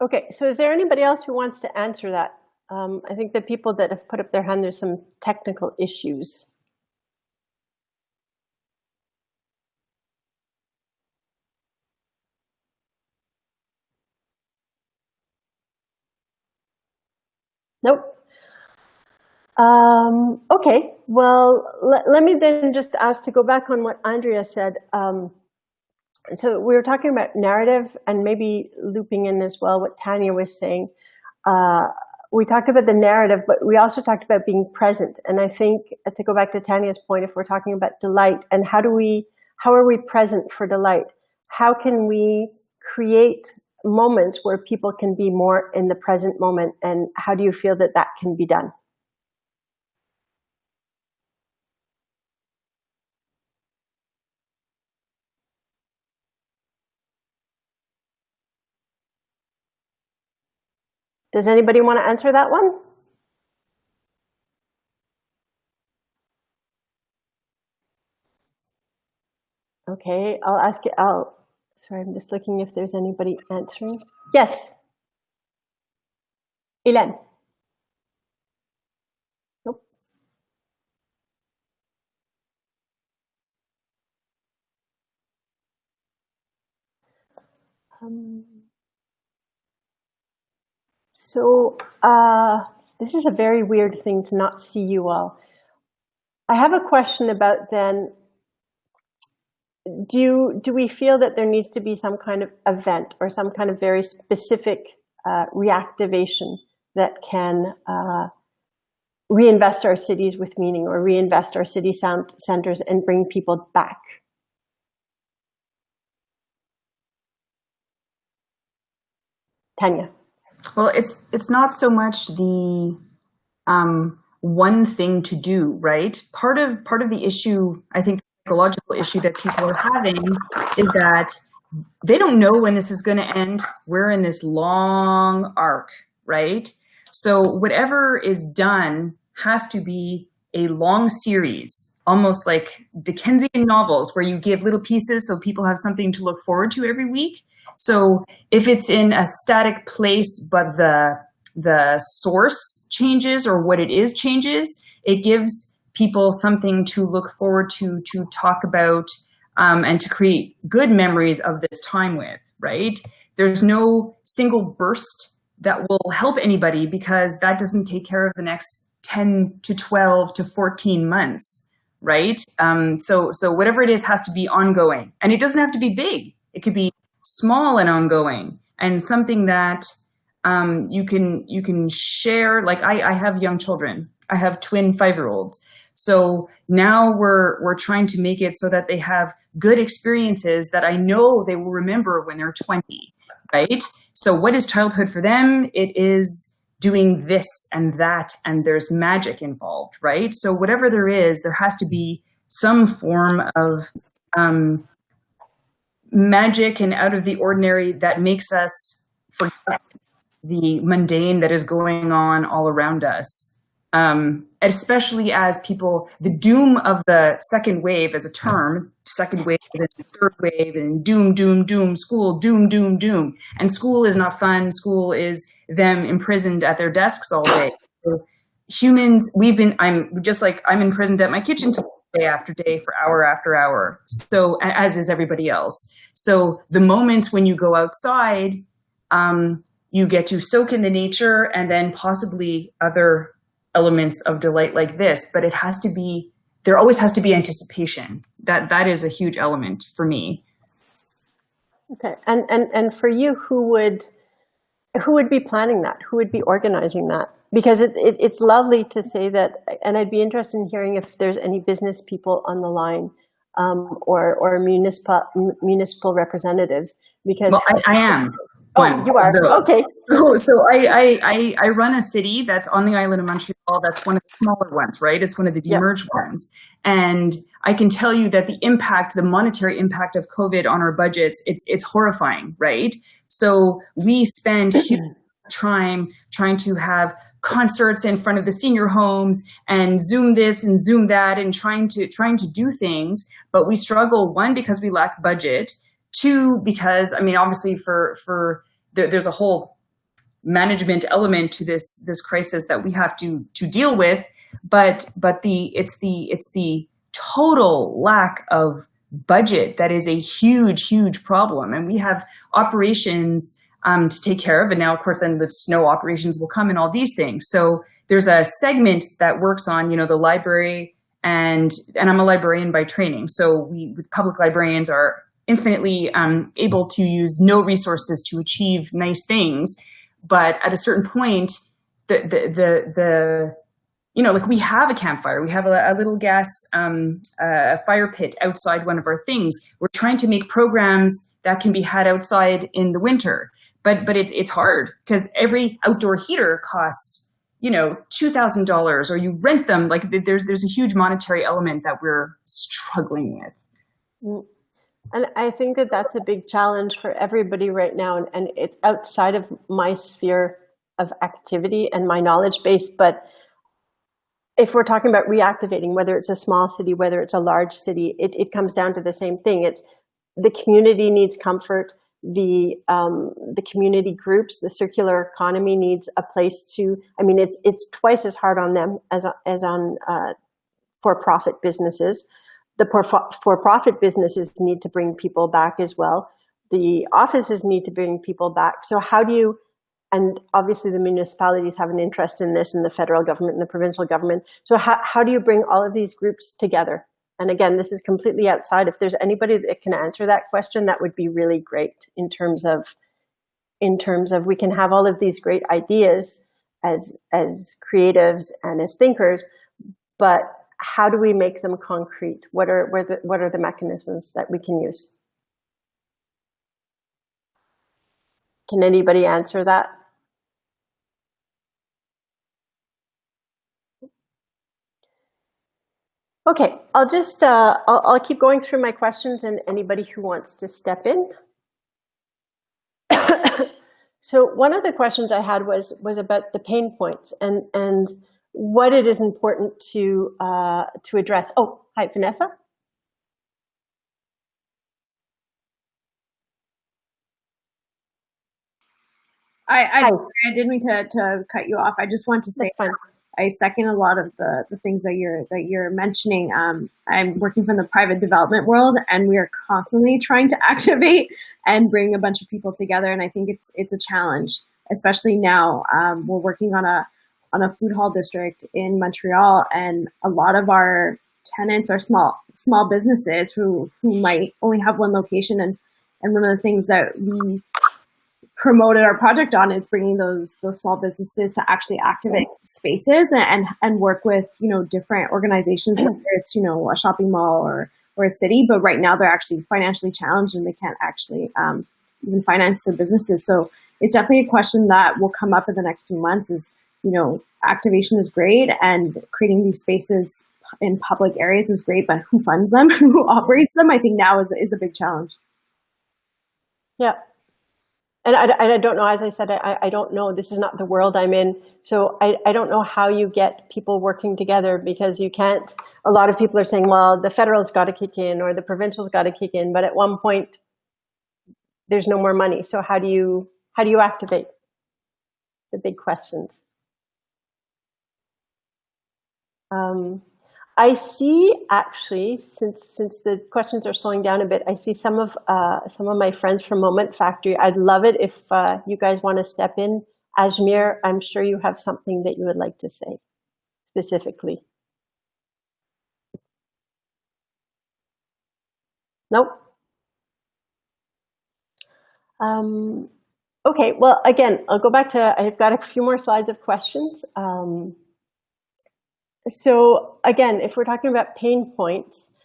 Okay, so is there anybody else who wants to answer that? I think the people that have put up their hand, there's some technical issues. Nope. Okay, well, let me then just ask to go back on what Andrea said. So we were talking about narrative and maybe looping in as well what Tanya was saying. We talked about the narrative, but we also talked about being present. And I think to go back to Tanya's point, if we're talking about delight and how are we present for delight? How can we create moments where people can be more in the present moment? And how do you feel that that can be done? Does anybody want to answer that one? Okay, I'll ask it. Sorry, I'm just looking if there's anybody answering. Yes. Hélène. Nope. So this is a very weird thing to not see you all. I have a question about then, do we feel that there needs to be some kind of event or some kind of very specific reactivation that can reinvest our cities with meaning or reinvest our city centers and bring people back? Tanya. Well, it's not so much the one thing to do, right? Part of the issue, I think, the psychological issue that people are having is that they don't know when this is going to end. We're in this long arc, right? So whatever is done has to be a long series, almost like Dickensian novels where you give little pieces so people have something to look forward to every week. So if it's in a static place, but the source changes or what it is changes, it gives people something to look forward to talk about, and to create good memories of this time with, right? There's no single burst that will help anybody because that doesn't take care of the next 10 to 12 to 14 months, right? So whatever it is has to be ongoing, and it doesn't have to be big. It could be small and ongoing, and something that you can share. Like I have young children. I have twin 5-year-olds. So now we're trying to make it so that they have good experiences that I know they will remember when they're 20, right? So what is childhood for them? It is doing this and that, and there's magic involved, right? So whatever there is, there has to be some form of magic and out of the ordinary that makes us forget the mundane that is going on all around us. Especially as people, the doom of the second wave as a term, second wave and third wave and doom, school, doom. And school is not fun. School is them imprisoned at their desks all day. So humans, I'm imprisoned at my kitchen table day after day for hour after hour. So, as is everybody else. So the moments when you go outside, you get to soak in the nature and then possibly other elements of delight like this, but there always has to be anticipation. That is a huge element for me. Okay, and for you, who would be planning that? Who would be organizing that? Because it's lovely to say that, and I'd be interested in hearing if there's any business people on the line, or municipal representatives. Because well, I am. Oh, you are? Those. Okay. So I run a city that's on the island of Montreal. That's one of the smaller ones, right? It's one of the demerged ones. And I can tell you that the monetary impact of COVID on our budgets, it's horrifying, right? So we spend huge time trying to have concerts in front of the senior homes and Zoom this and Zoom that and trying to do things. But we struggle, one, because we lack budget. Two, because, I mean, obviously there's a whole management element to this crisis that we have to deal with, but it's the total lack of budget that is a huge problem. And we have operations to take care of. And now, of course, then the snow operations will come and all these things. So there's a segment that works on, the library, and I'm a librarian by training. So public librarians are infinitely able to use no resources to achieve nice things, but at a certain point, like we have a campfire, we have a little gas fire pit outside one of our things. We're trying to make programs that can be had outside in the winter, but it's hard because every outdoor heater costs $2,000, or you rent them. Like there's a huge monetary element that we're struggling with. And I think that that's a big challenge for everybody right now. And it's outside of my sphere of activity and my knowledge base. But if we're talking about reactivating, whether it's a small city, whether it's a large city, it comes down to the same thing. It's the community needs comfort. The community groups, the circular economy needs a place to, it's twice as hard on them as on for-profit businesses. The for-profit businesses need to bring people back as well. The offices need to bring people back. So how do you, and obviously the municipalities have an interest in this, and the federal government and the provincial government. So how do you bring all of these groups together? And again, this is completely outside. If there's anybody that can answer that question, that would be really great in terms of we can have all of these great ideas as creatives and as thinkers, but how do we make them concrete? What are the mechanisms that we can use? Can anybody answer that? Okay, I'll just I'll keep going through my questions, and anybody who wants to step in. So one of the questions I had was about the pain points and what it is important to address. Oh, hi, Vanessa. I didn't mean to cut you off. I just want to say I second a lot of the things that you're mentioning. I'm working from the private development world, and we are constantly trying to activate and bring a bunch of people together. And I think it's a challenge, especially now. We're working on a food hall district in Montreal, and a lot of our tenants are small businesses who might only have one location. And one of the things that we promoted our project on is bringing those small businesses to actually activate spaces and work with different organizations, whether it's a shopping mall or a city. But right now they're actually financially challenged and they can't actually even finance their businesses. So it's definitely a question that will come up in the next few months. Is activation is great, and creating these spaces in public areas is great, but who funds them, who operates them? I think now is a big challenge. Yeah. And I don't know, as I said, I don't know. This is not the world I'm in. So I don't know how you get people working together, because you can't, a lot of people are saying, well, the federal's got to kick in or the provincial's got to kick in. But at one point, there's no more money. So how do you activate? The big questions. I see, actually, since the questions are slowing down a bit, I see some of my friends from Moment Factory. I'd love it if you guys want to step in. Ajmer, I'm sure you have something that you would like to say specifically. Nope. Okay, well, again, I'll go back to, I've got a few more slides of questions. So again, if we're talking about pain points,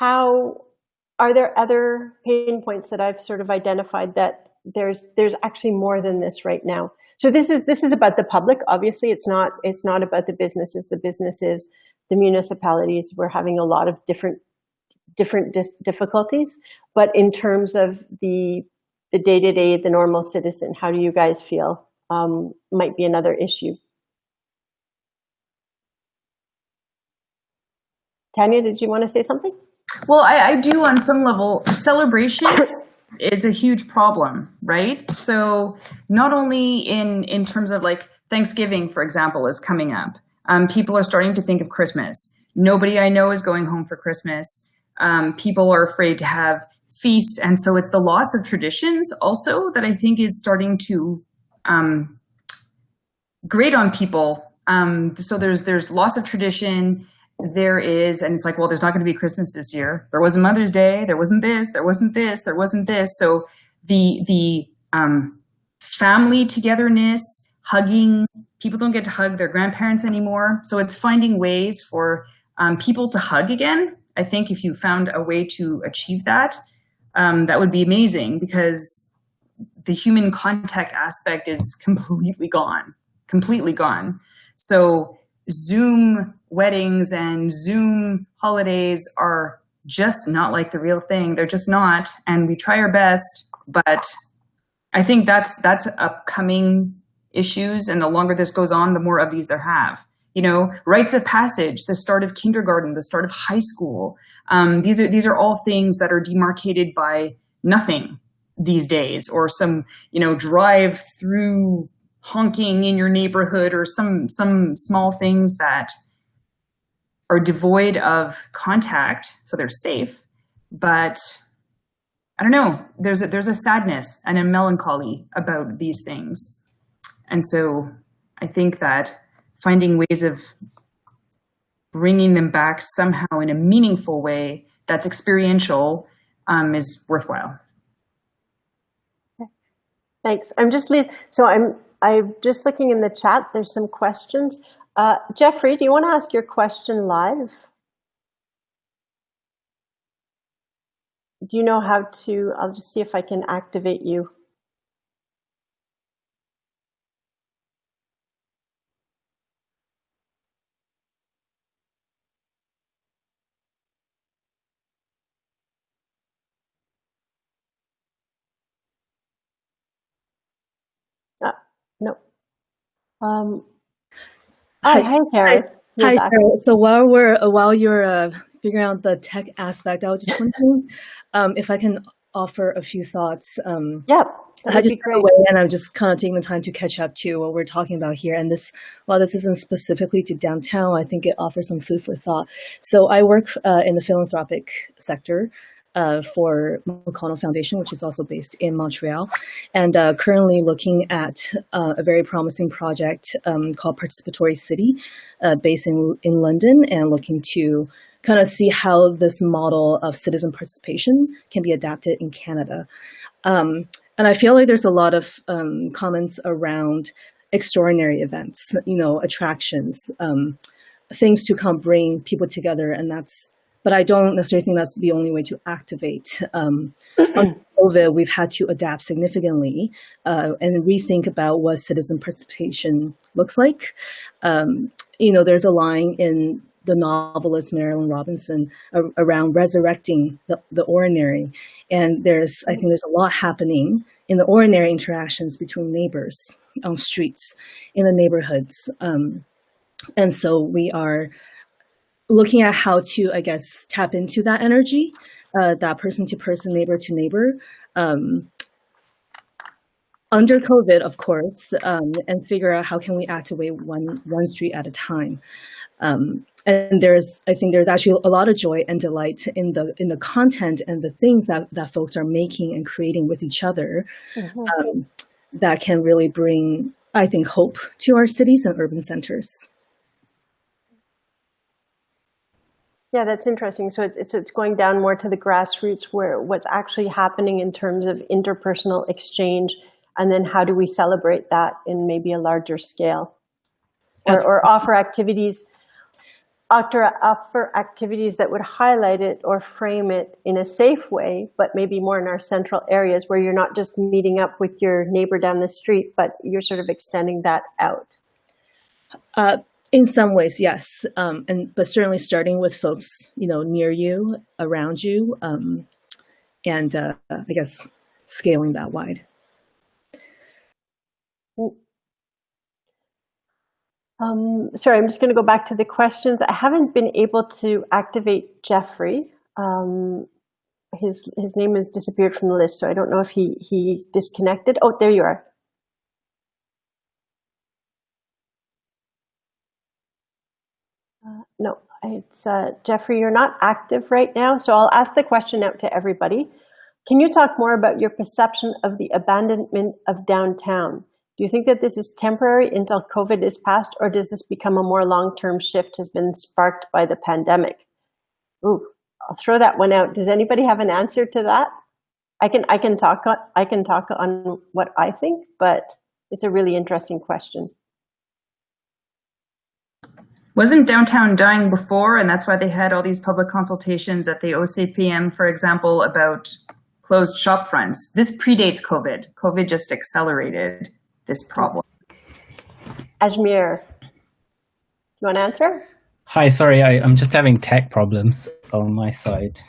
are there other pain points that I've sort of identified that there's actually more than this right now. So this is about the public. Obviously, it's not about the businesses. The businesses, the municipalities, we're having a lot of different difficulties. But in terms of the day-to-day, the normal citizen, how do you guys feel? Might be another issue. Tanya, did you want to say something? Well, I do on some level. Celebration is a huge problem, right? So not only in terms of like Thanksgiving, for example, is coming up. People are starting to think of Christmas. Nobody I know is going home for Christmas. People are afraid to have feasts. And so it's the loss of traditions also that I think is starting to grate on people. So there's loss of tradition. There is, and it's like, well, there's not going to be Christmas this year. There wasn't Mother's Day. There wasn't this. There wasn't this. There wasn't this. So the family togetherness, hugging, people don't get to hug their grandparents anymore. So it's finding ways for people to hug again. I think if you found a way to achieve that, that would be amazing, because the human contact aspect is completely gone. So Zoom weddings and Zoom holidays are just not like the real thing. They're just not. And we try our best, but I think that's upcoming issues. And the longer this goes on, the more of these there have. You know, rites of passage, the start of kindergarten, the start of high school. These are all things that are demarcated by nothing these days, or some, drive through honking in your neighborhood, or some small things that are devoid of contact, so they're safe. But I don't know, there's a sadness and a melancholy about these things. And so I think that finding ways of bringing them back somehow in a meaningful way that's experiential is worthwhile. Thanks. I'm just looking in the chat. There's some questions. Jeffrey, do you want to ask your question live? Do you know how to? I'll just see if I can activate you. No. Hi, Karen. Hi, Cheryl. So while you're figuring out the tech aspect, I was just wondering if I can offer a few thoughts. Yeah, I just got away, and I'm just kind of taking the time to catch up to what we're talking about here. And while this isn't specifically to downtown, I think it offers some food for thought. So I work in the philanthropic sector for McConnell Foundation, which is also based in Montreal, and currently looking at a very promising project called Participatory City, based in London, and looking to kind of see how this model of citizen participation can be adapted in Canada. And I feel like there's a lot of comments around extraordinary events, attractions, things to come bring people together, but I don't necessarily think that's the only way to activate. On COVID, we've had to adapt significantly and rethink about what citizen participation looks like. There's a line in the novelist Marilyn Robinson around resurrecting the ordinary. And I think there's a lot happening in the ordinary interactions between neighbors on streets, in the neighborhoods. And so we are looking at how to, I guess, tap into that energy, that person to person, neighbor to neighbor, under COVID, of course, and figure out how can we activate one street at a time. And I think there's actually a lot of joy and delight in the content and the things that folks are making and creating with each other, that can really bring, I think, hope to our cities and urban centers. Yeah, that's interesting. So it's going down more to the grassroots, where what's actually happening in terms of interpersonal exchange, and then how do we celebrate that in maybe a larger scale, or offer activities. offer activities that would highlight it or frame it in a safe way, but maybe more in our central areas where you're not just meeting up with your neighbor down the street, but you're sort of extending that out? In some ways, yes, but certainly starting with folks, near you, around you, and I guess scaling that wide. Sorry, I'm just going to go back to the questions. I haven't been able to activate Jeffrey. His name has disappeared from the list, so I don't know if he disconnected. Oh, there you are. No, it's Jeffrey, you're not active right now, so I'll ask the question out to everybody. Can you talk more about your perception of the abandonment of downtown? Do you think that this is temporary until COVID is past, or does this become a more long-term shift has been sparked by the pandemic? Ooh, I'll throw that one out. Does anybody have an answer to that? I can talk on what I think, but it's a really interesting question. Wasn't downtown dying before, and that's why they had all these public consultations at the OCPM, for example, about closed shop fronts? This predates COVID. COVID just accelerated this problem. Ajmer, you want to answer? Hi, sorry, I'm just having tech problems on my side.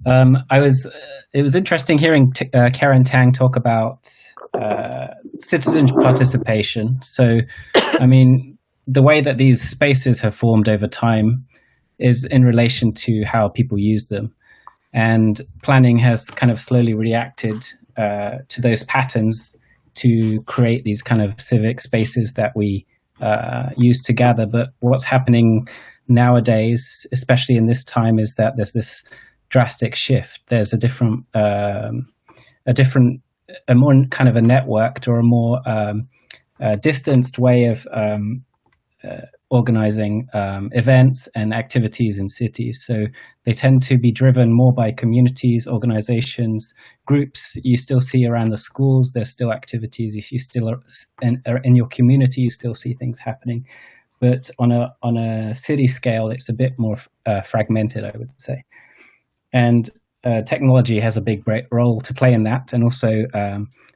It was interesting hearing Karen Tang talk about citizen participation. So, I mean, the way that these spaces have formed over time is in relation to how people use them. And planning has kind of slowly reacted to those patterns to create these kind of civic spaces that we use to gather. But what's happening nowadays, especially in this time, is that there's this drastic shift. There's a more kind of a networked or a more distanced way of organizing events and activities in cities. So they tend to be driven more by communities, organizations, groups. You still see around the schools, there's still activities. If you still are in your community, you still see things happening. But on a city scale, it's a bit more fragmented, I would say. And technology has a big role to play in that, and also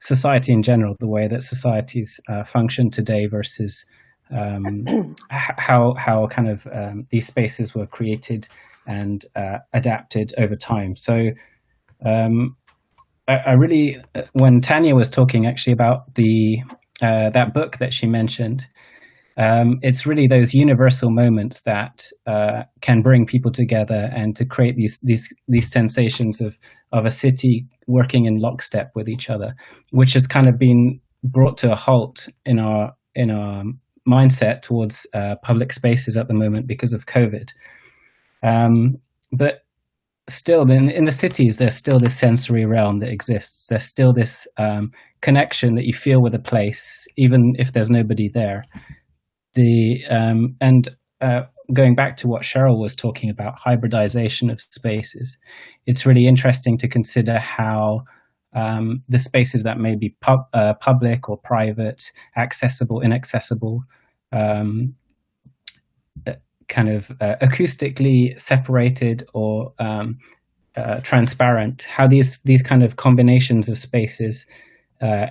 society in general, the way that societies function today versus how kind of these spaces were created and adapted over time. So I really, when Tanya was talking actually about that book that she mentioned, it's really those universal moments that can bring people together and to create these sensations of a city working in lockstep with each other, which has kind of been brought to a halt in our mindset towards public spaces at the moment because of COVID. But still, in the cities, there's still this sensory realm that exists. There's still this connection that you feel with a place, even if there's nobody there. Going back to what Sheryl was talking about, hybridization of spaces, it's really interesting to consider how the spaces that may be public or private, accessible, inaccessible, kind of acoustically separated or transparent, how these kind of combinations of spaces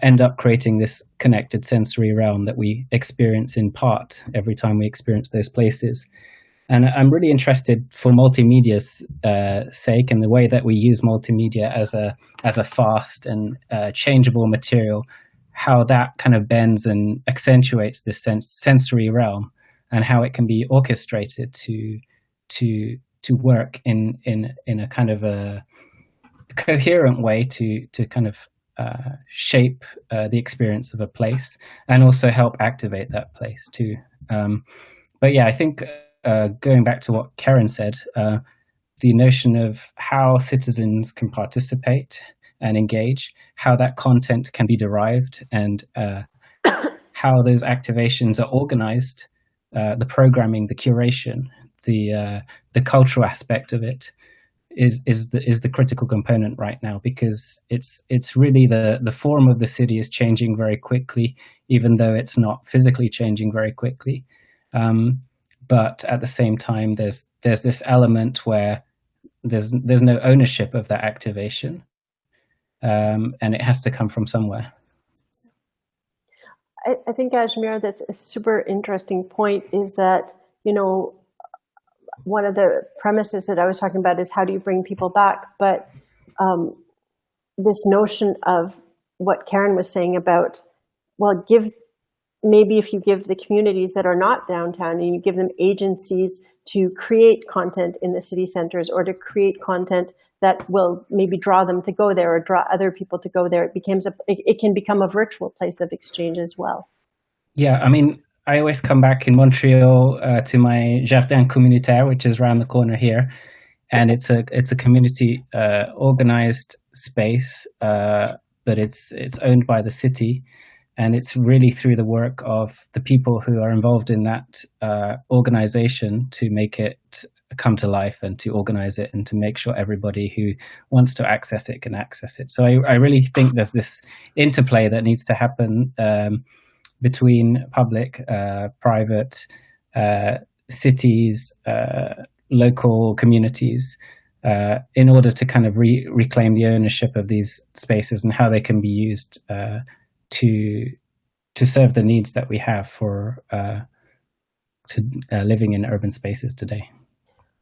end up creating this connected sensory realm that we experience in part every time we experience those places. And I'm really interested for multimedia's sake and the way that we use multimedia as a fast and changeable material, how that kind of bends and accentuates this sensory realm and how it can be orchestrated to work in a kind of a coherent way to kind of shape the experience of a place and also help activate that place too. But yeah, I think going back to what Karen said, the notion of how citizens can participate and engage, how that content can be derived, and how those activations are organized, the programming, the curation, the cultural aspect of it is the critical component right now, because it's really the form of the city is changing very quickly, even though it's not physically changing very quickly. but at the same time, there's this element where there's no ownership of that activation, and it has to come from somewhere. I think, Ajmer, that's a super interesting point, is that, one of the premises that I was talking about is how do you bring people back? But this notion of what Karen was saying about, well, maybe if you give the communities that are not downtown and you give them agencies to create content in the city centers, or to create content that will maybe draw them to go there or draw other people to go there, it can become a virtual place of exchange as well. Yeah, I mean, I always come back in Montreal to my Jardin Communautaire, which is around the corner here, and it's a community organized space, but it's owned by the city, and it's really through the work of the people who are involved in that organization to make it come to life and to organize it and to make sure everybody who wants to access it can access it. So I really think there's this interplay that needs to happen between public, private, cities, local communities, in order to kind of reclaim the ownership of these spaces and how they can be used to serve the needs that we have for living in urban spaces today.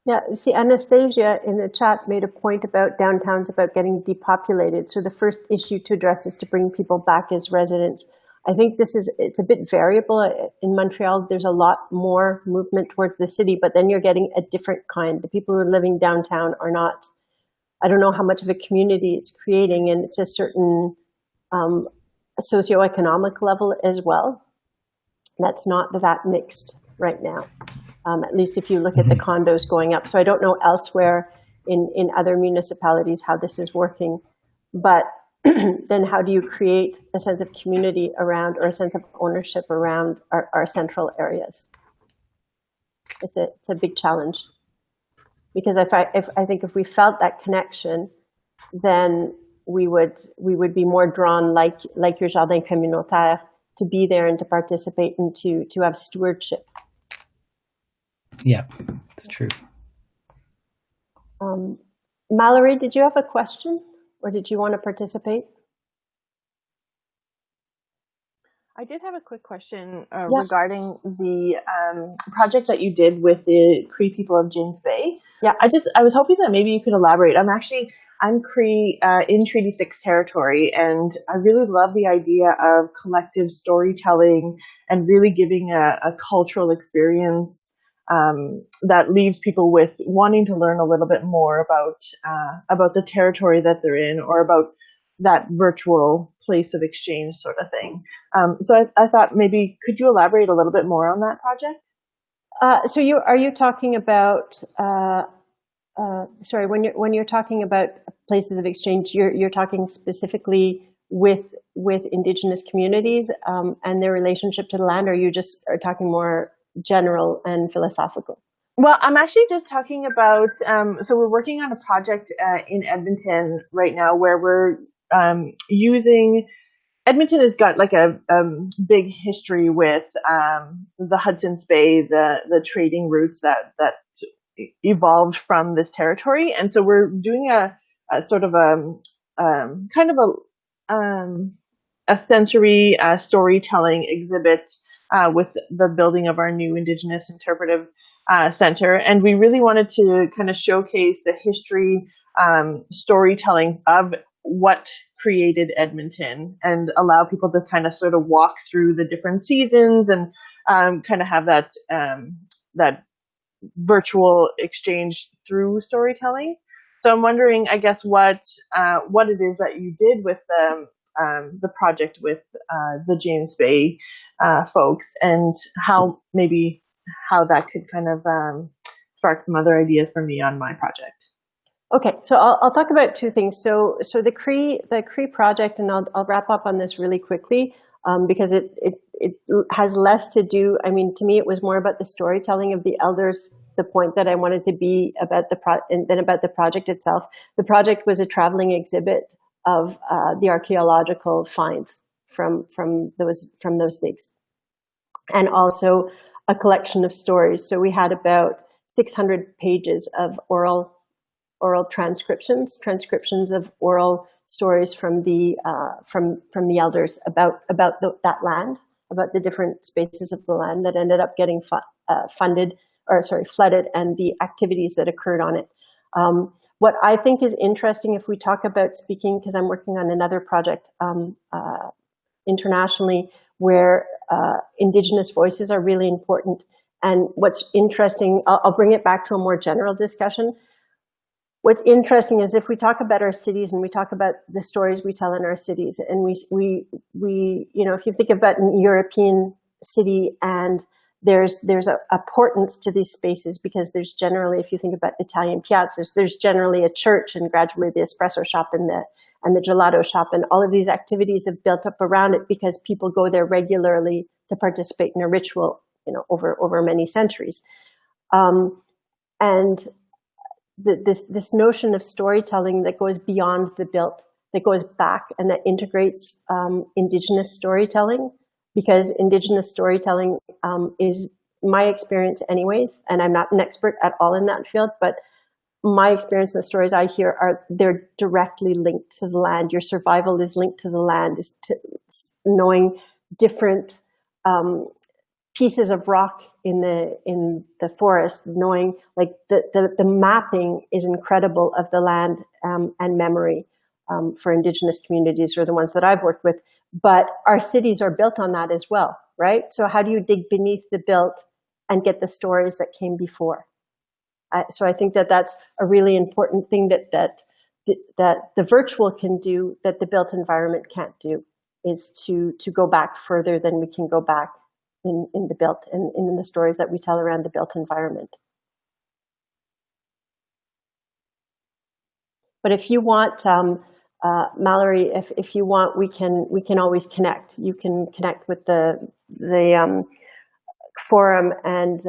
Yeah, see, Anastasia in the chat made a point about downtowns, about getting depopulated. So the first issue to address is to bring people back as residents. I think it's a bit variable. In Montreal, there's a lot more movement towards the city, but then you're getting a different kind. The people who are living downtown are not, I don't know how much of a community it's creating, and it's a certain socioeconomic level as well. That's not that mixed right now. At least if you look at the condos going up. So I don't know elsewhere in other municipalities how this is working, but then how do you create a sense of community around, or a sense of ownership around our central areas? It's a big challenge, because I think if we felt that connection, then we would be more drawn, like your Jardin Communautaire, to be there and to participate and to have stewardship. Yeah, it's true. Mallory, did you have a question, or did you want to participate? I did have a quick question regarding the project that you did with the Cree people of James Bay. Yeah, I was hoping that maybe you could elaborate. I'm Cree in Treaty 6 territory, and I really love the idea of collective storytelling and really giving a cultural experience that leaves people with wanting to learn a little bit more about the territory that they're in, or about that virtual place of exchange sort of thing. So I thought maybe, could you elaborate a little bit more on that project? So are you talking about, sorry, when you're talking about places of exchange, you're talking specifically with Indigenous communities and their relationship to the land, or you just are talking more general and philosophical? Well, I'm actually just talking about, so we're working on a project in Edmonton right now where we're using, Edmonton has got like a big history with the Hudson's Bay, the trading routes that evolved from this territory. And so we're doing a sort of kind of a sensory storytelling exhibit with the building of our new Indigenous Interpretive Center. And we really wanted to kind of showcase the history, storytelling of what created Edmonton, and allow people to kind of sort of walk through the different seasons and kind of have that virtual exchange through storytelling. So I'm wondering, I guess, what it is that you did with the project with the James Bay folks, and how that could kind of spark some other ideas for me on my project. Okay, so I'll talk about two things. So the Cree project, and I'll wrap up on this really quickly because it has less to do. I mean, to me, it was more about the storytelling of the elders. The point that I wanted to be about than about the project itself. The project was a traveling exhibit of the archaeological finds from those digs, and also a collection of stories. So we had about 600 pages of oral transcriptions of oral stories from the elders about that land, about the different spaces of the land that ended up getting flooded, and the activities that occurred on it. What I think is interesting, if we talk about speaking, because I'm working on another project internationally where Indigenous voices are really important. And what's interesting, I'll bring it back to a more general discussion. What's interesting is if we talk about our cities and we talk about the stories we tell in our cities, and we if you think about an European city, and there's a importance to these spaces, because there's generally, if you think about Italian piazzas, there's generally a church and gradually the espresso shop and the gelato shop, and all of these activities have built up around it because people go there regularly to participate in a ritual, over many centuries. And this notion of storytelling that goes beyond the built, that goes back and that integrates Indigenous storytelling, because Indigenous storytelling is my experience anyways, and I'm not an expert at all in that field, but my experience and the stories I hear they're directly linked to the land. Your survival is linked to the land, is to knowing different pieces of rock in the forest, knowing like the mapping is incredible of the land and memory for Indigenous communities, or the ones that I've worked with. But our cities are built on that as well, right? So how do you dig beneath the built and get the stories that came before? So I think that that's a really important thing that the virtual can do that the built environment can't do, is to go back further than we can go back in the built and in the stories that we tell around the built environment. But if you want, Mallory, if you want, we can always connect. You can connect with the forum and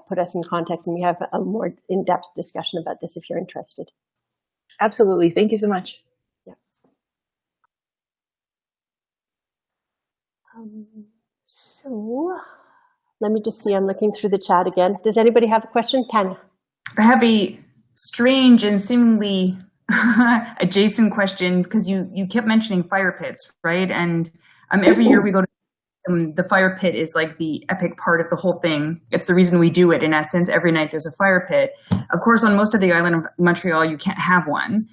put us in contact, and we have a more in-depth discussion about this if you're interested. Absolutely. Thank you so much. Yeah. So let me just see. I'm looking through the chat again. Does anybody have a question? Tanya. I have a strange and seemingly adjacent question, because you kept mentioning fire pits, right? And every year we go to the fire pit is like the epic part of the whole thing. It's the reason we do it, in essence. Every night there's a fire pit. Of course, on most of the island of Montreal, you can't have one.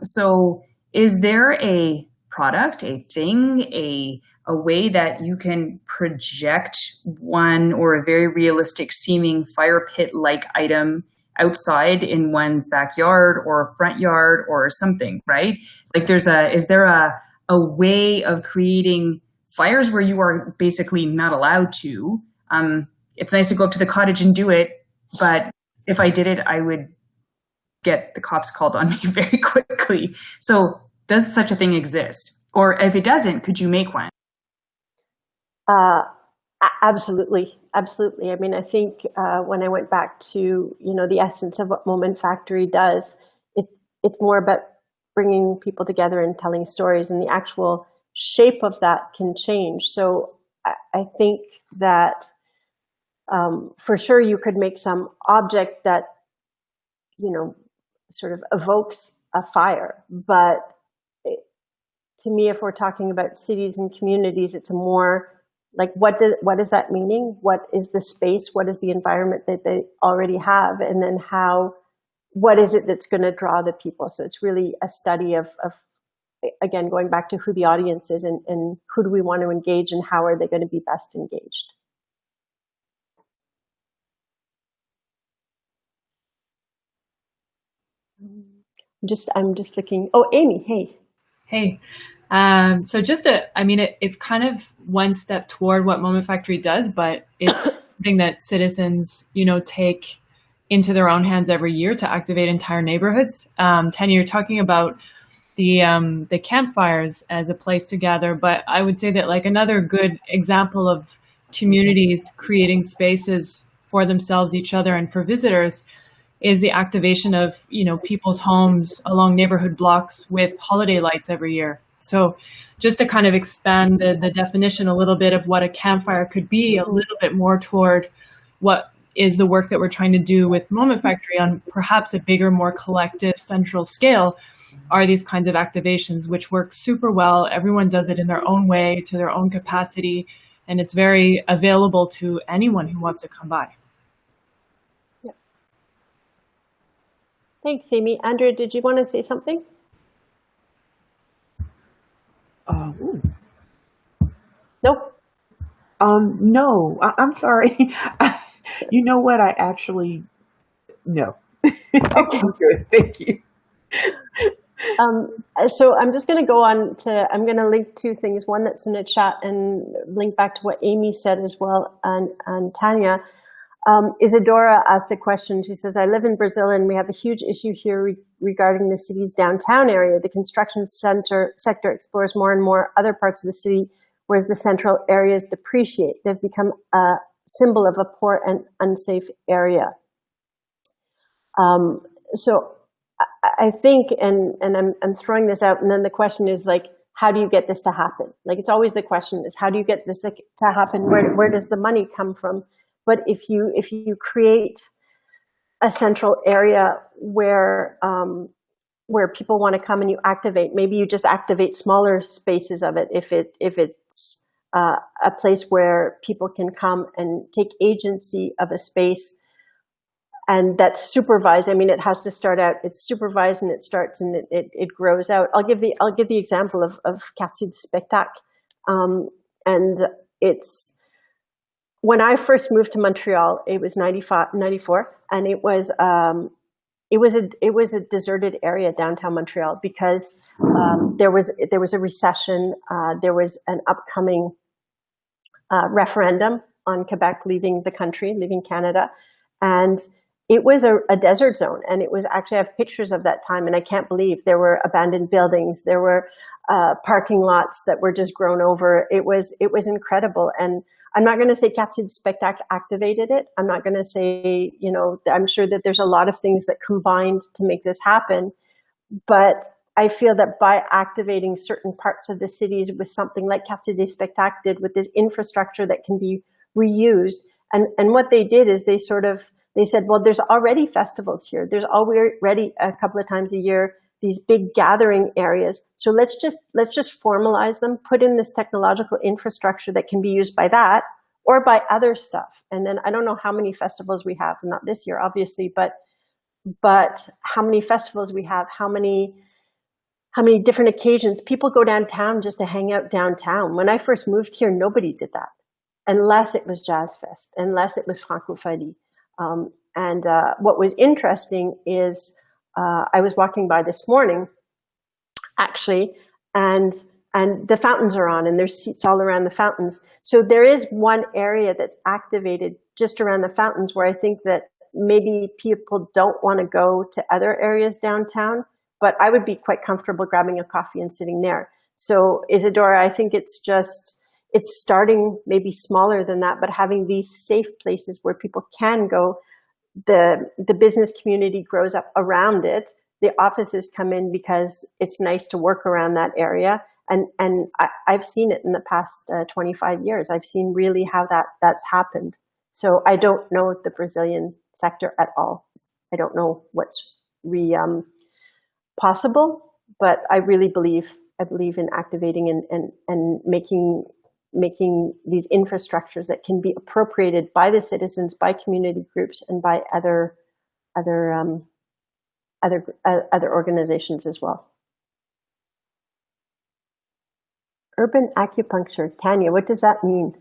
So is there a product, a thing, a way that you can project one, or a very realistic seeming fire pit-like item outside in one's backyard or a front yard or something, right? Like is there a way of creating fires where you are basically not allowed to? It's nice to go up to the cottage and do it, but if I did it, I would get the cops called on me very quickly. So does such a thing exist? Or if it doesn't, could you make one? Absolutely. Absolutely. I mean, I think when I went back to, the essence of what Moment Factory does, it's more about bringing people together and telling stories, and the actual shape of that can change. So I think that for sure you could make some object that, sort of evokes a fire. But to me, if we're talking about cities and communities, it's more like, what is that meaning? What is the space? What is the environment that they already have? And then what is it that's going to draw the people? So it's really a study of again, going back to who the audience is, and who do we want to engage, and how are they going to be best engaged? I'm just looking. Oh, Amy, hey. Hey. So it's kind of one step toward what Moment Factory does, but it's something that citizens, take into their own hands every year to activate entire neighborhoods. Tanya, you're talking about the campfires as a place to gather, but I would say that like another good example of communities creating spaces for themselves, each other, and for visitors is the activation of, people's homes along neighborhood blocks with holiday lights every year. So just to kind of expand the definition a little bit of what a campfire could be, a little bit more toward what is the work that we're trying to do with Moment Factory on perhaps a bigger, more collective central scale, are these kinds of activations, which work super well. Everyone does it in their own way, to their own capacity, and it's very available to anyone who wants to come by. Yeah. Thanks, Amy. Andrea, did you want to say something? Nope. No, I'm sorry. You know what? I actually, no. Okay, good. Thank you. So I'm just going to go on to, I'm going to link two things, one that's in the chat and link back to what Amy said as well, and Tanya. Isadora asked a question. She says, I live in Brazil and we have a huge issue here regarding the city's downtown area. The construction sector explores more and more other parts of the city, whereas the central areas depreciate. They've become a symbol of a poor and unsafe area. So I think, and I'm throwing this out, and then the question is like, how do you get this to happen? Like, it's always the question is, how do you get this to happen? Where does the money come from? But if you create a central area where people want to come and you activate, maybe you just activate smaller spaces of it. If it's a place where people can come and take agency of a space, and that's supervised. I mean, it has to start out. It's supervised, and it starts and it grows out. I'll give the example of Quartier du Spectacle, and it's when I first moved to Montreal. It was 94, and it was a deserted area downtown Montreal because there was a recession. There was an upcoming referendum on Quebec leaving the country, leaving Canada, and it was a desert zone. And it was actually, I have pictures of that time, and I can't believe there were abandoned buildings. There were parking lots that were just grown over. It was incredible. And I'm not going to say Quartier du Spectacle activated it. I'm not going to say, I'm sure that there's a lot of things that combined to make this happen. But I feel that by activating certain parts of the cities with something like Quartier du Spectacle did, with this infrastructure that can be reused, and what they did is they said, well, there's already festivals here. There's already a couple of times a year these big gathering areas. So let's just formalize them, put in this technological infrastructure that can be used by that or by other stuff. And then I don't know how many festivals we have, not this year, obviously, but how many festivals we have, how many different occasions. People go downtown just to hang out downtown. When I first moved here, nobody did that, unless it was Jazz Fest, unless it was Francophonie. And what was interesting is I was walking by this morning, actually, and the fountains are on, and there's seats all around the fountains. So there is one area that's activated just around the fountains where I think that maybe people don't want to go to other areas downtown, but I would be quite comfortable grabbing a coffee and sitting there. So Isadora, I think it's starting maybe smaller than that, but having these safe places where people can go. The business community grows up around it. The offices come in because it's nice to work around that area. And I've seen it in the past 25 years. I've seen really how that's happened. So I don't know the Brazilian sector at all. I don't know what's possible, but I really believe in activating and making these infrastructures that can be appropriated by the citizens, by community groups, and by other organizations as well. Urban acupuncture, Tanya, what does that mean?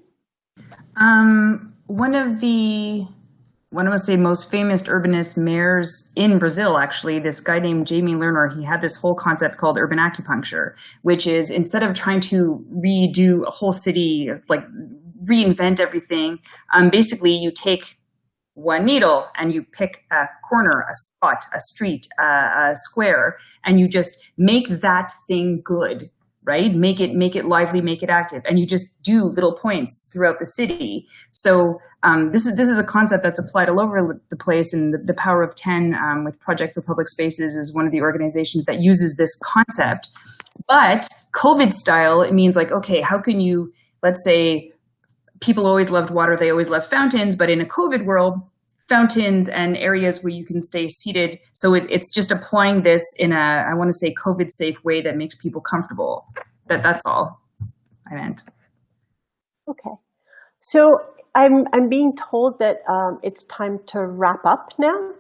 One of the most famous urbanist mayors in Brazil, actually, this guy named Jamie Lerner, he had this whole concept called urban acupuncture, which is instead of trying to redo a whole city, like reinvent everything, basically you take one needle and you pick a corner, a spot, a street, a square, and you just make that thing good right? Make it lively, make it active, and you just do little points throughout the city. So this is a concept that's applied all over the place, and the Power of 10 with Project for Public Spaces is one of the organizations that uses this concept. But COVID style, it means like, okay, how can you, let's say, people always loved water, they always loved fountains, but in a COVID world, fountains and areas where you can stay seated. So it's just applying this in a, I want to say, COVID safe way that makes people comfortable. That's all I meant. Okay. So I'm being told that it's time to wrap up now.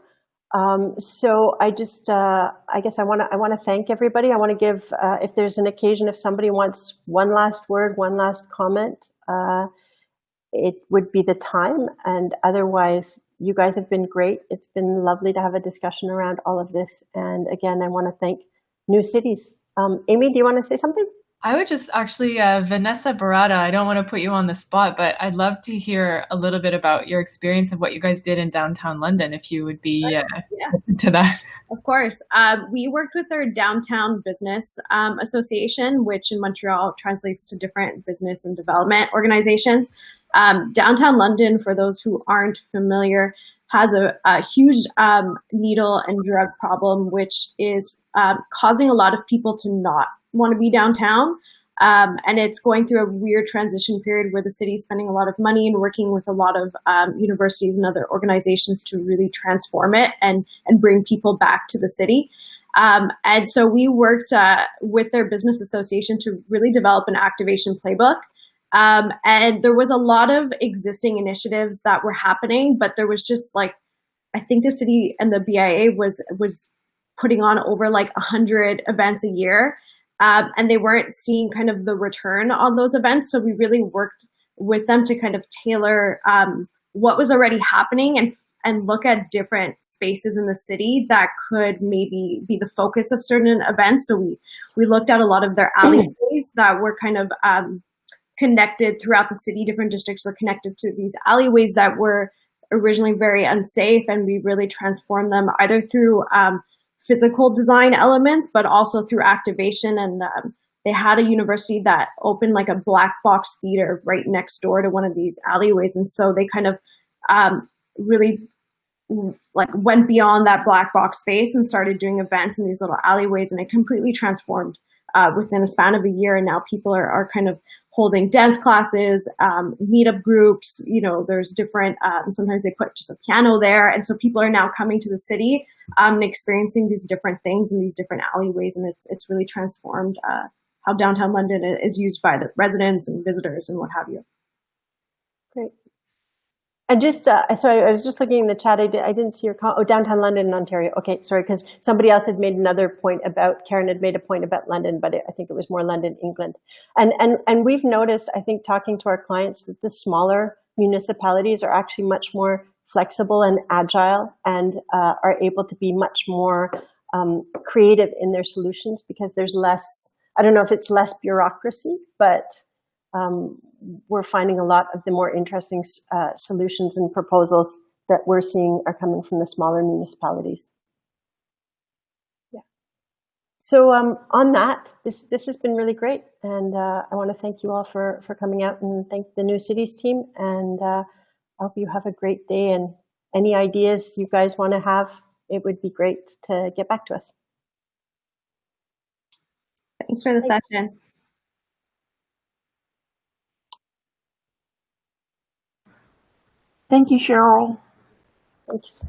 So I just, I guess I want to thank everybody. I want to give, if there's an occasion, if somebody wants one last word, one last comment, it would be the time. And otherwise, you guys have been great. It's been lovely to have a discussion around all of this. And again, I want to thank New Cities. Amy, do you want to say something? I would just actually, Vanessa Barada, I don't want to put you on the spot, but I'd love to hear a little bit about your experience of what you guys did in downtown London, if you would be open to that. Of course. We worked with our Downtown Business Association, which in Montreal translates to different business and development organizations. Downtown London, for those who aren't familiar, has a huge needle and drug problem, which is causing a lot of people to not want to be downtown. And it's going through a weird transition period where the city is spending a lot of money and working with a lot of universities and other organizations to really transform it and bring people back to the city. And so we worked with their business association to really develop an activation playbook. And there was a lot of existing initiatives that were happening, but there was just like, I think the city and the BIA was putting on over like 100 events a year. And they weren't seeing kind of the return on those events. So we really worked with them to kind of tailor what was already happening and look at different spaces in the city that could maybe be the focus of certain events. So we looked at a lot of their alleyways that were kind of connected throughout the city. Different districts were connected to these alleyways that were originally very unsafe, and we really transformed them either through physical design elements, but also through activation. And they had a university that opened like a black box theater right next door to one of these alleyways. And so they kind of really like went beyond that black box space and started doing events in these little alleyways, and it completely transformed within a span of a year. And now people are kind of holding dance classes, meetup groups, there's different, sometimes they put just a piano there. And so people are now coming to the city and experiencing these different things in these different alleyways. And it's really transformed how downtown London is used by the residents and visitors and what have you. Great. And just, sorry, I was just looking in the chat. I didn't see your downtown London and Ontario. Okay, sorry, because somebody else had made another point Karen had made a point about London, but I think it was more London, England. And we've noticed, I think, talking to our clients, that the smaller municipalities are actually much more flexible and agile and are able to be much more creative in their solutions because there's less, I don't know if it's less bureaucracy, but we're finding a lot of the more interesting solutions and proposals that we're seeing are coming from the smaller municipalities. Yeah. So on that, this has been really great, and I want to thank you all for coming out and thank the New Cities team, and I hope you have a great day, and any ideas you guys want to have, it would be great to get back to us. Thanks for the session. Thank you, Sheryl. Thanks.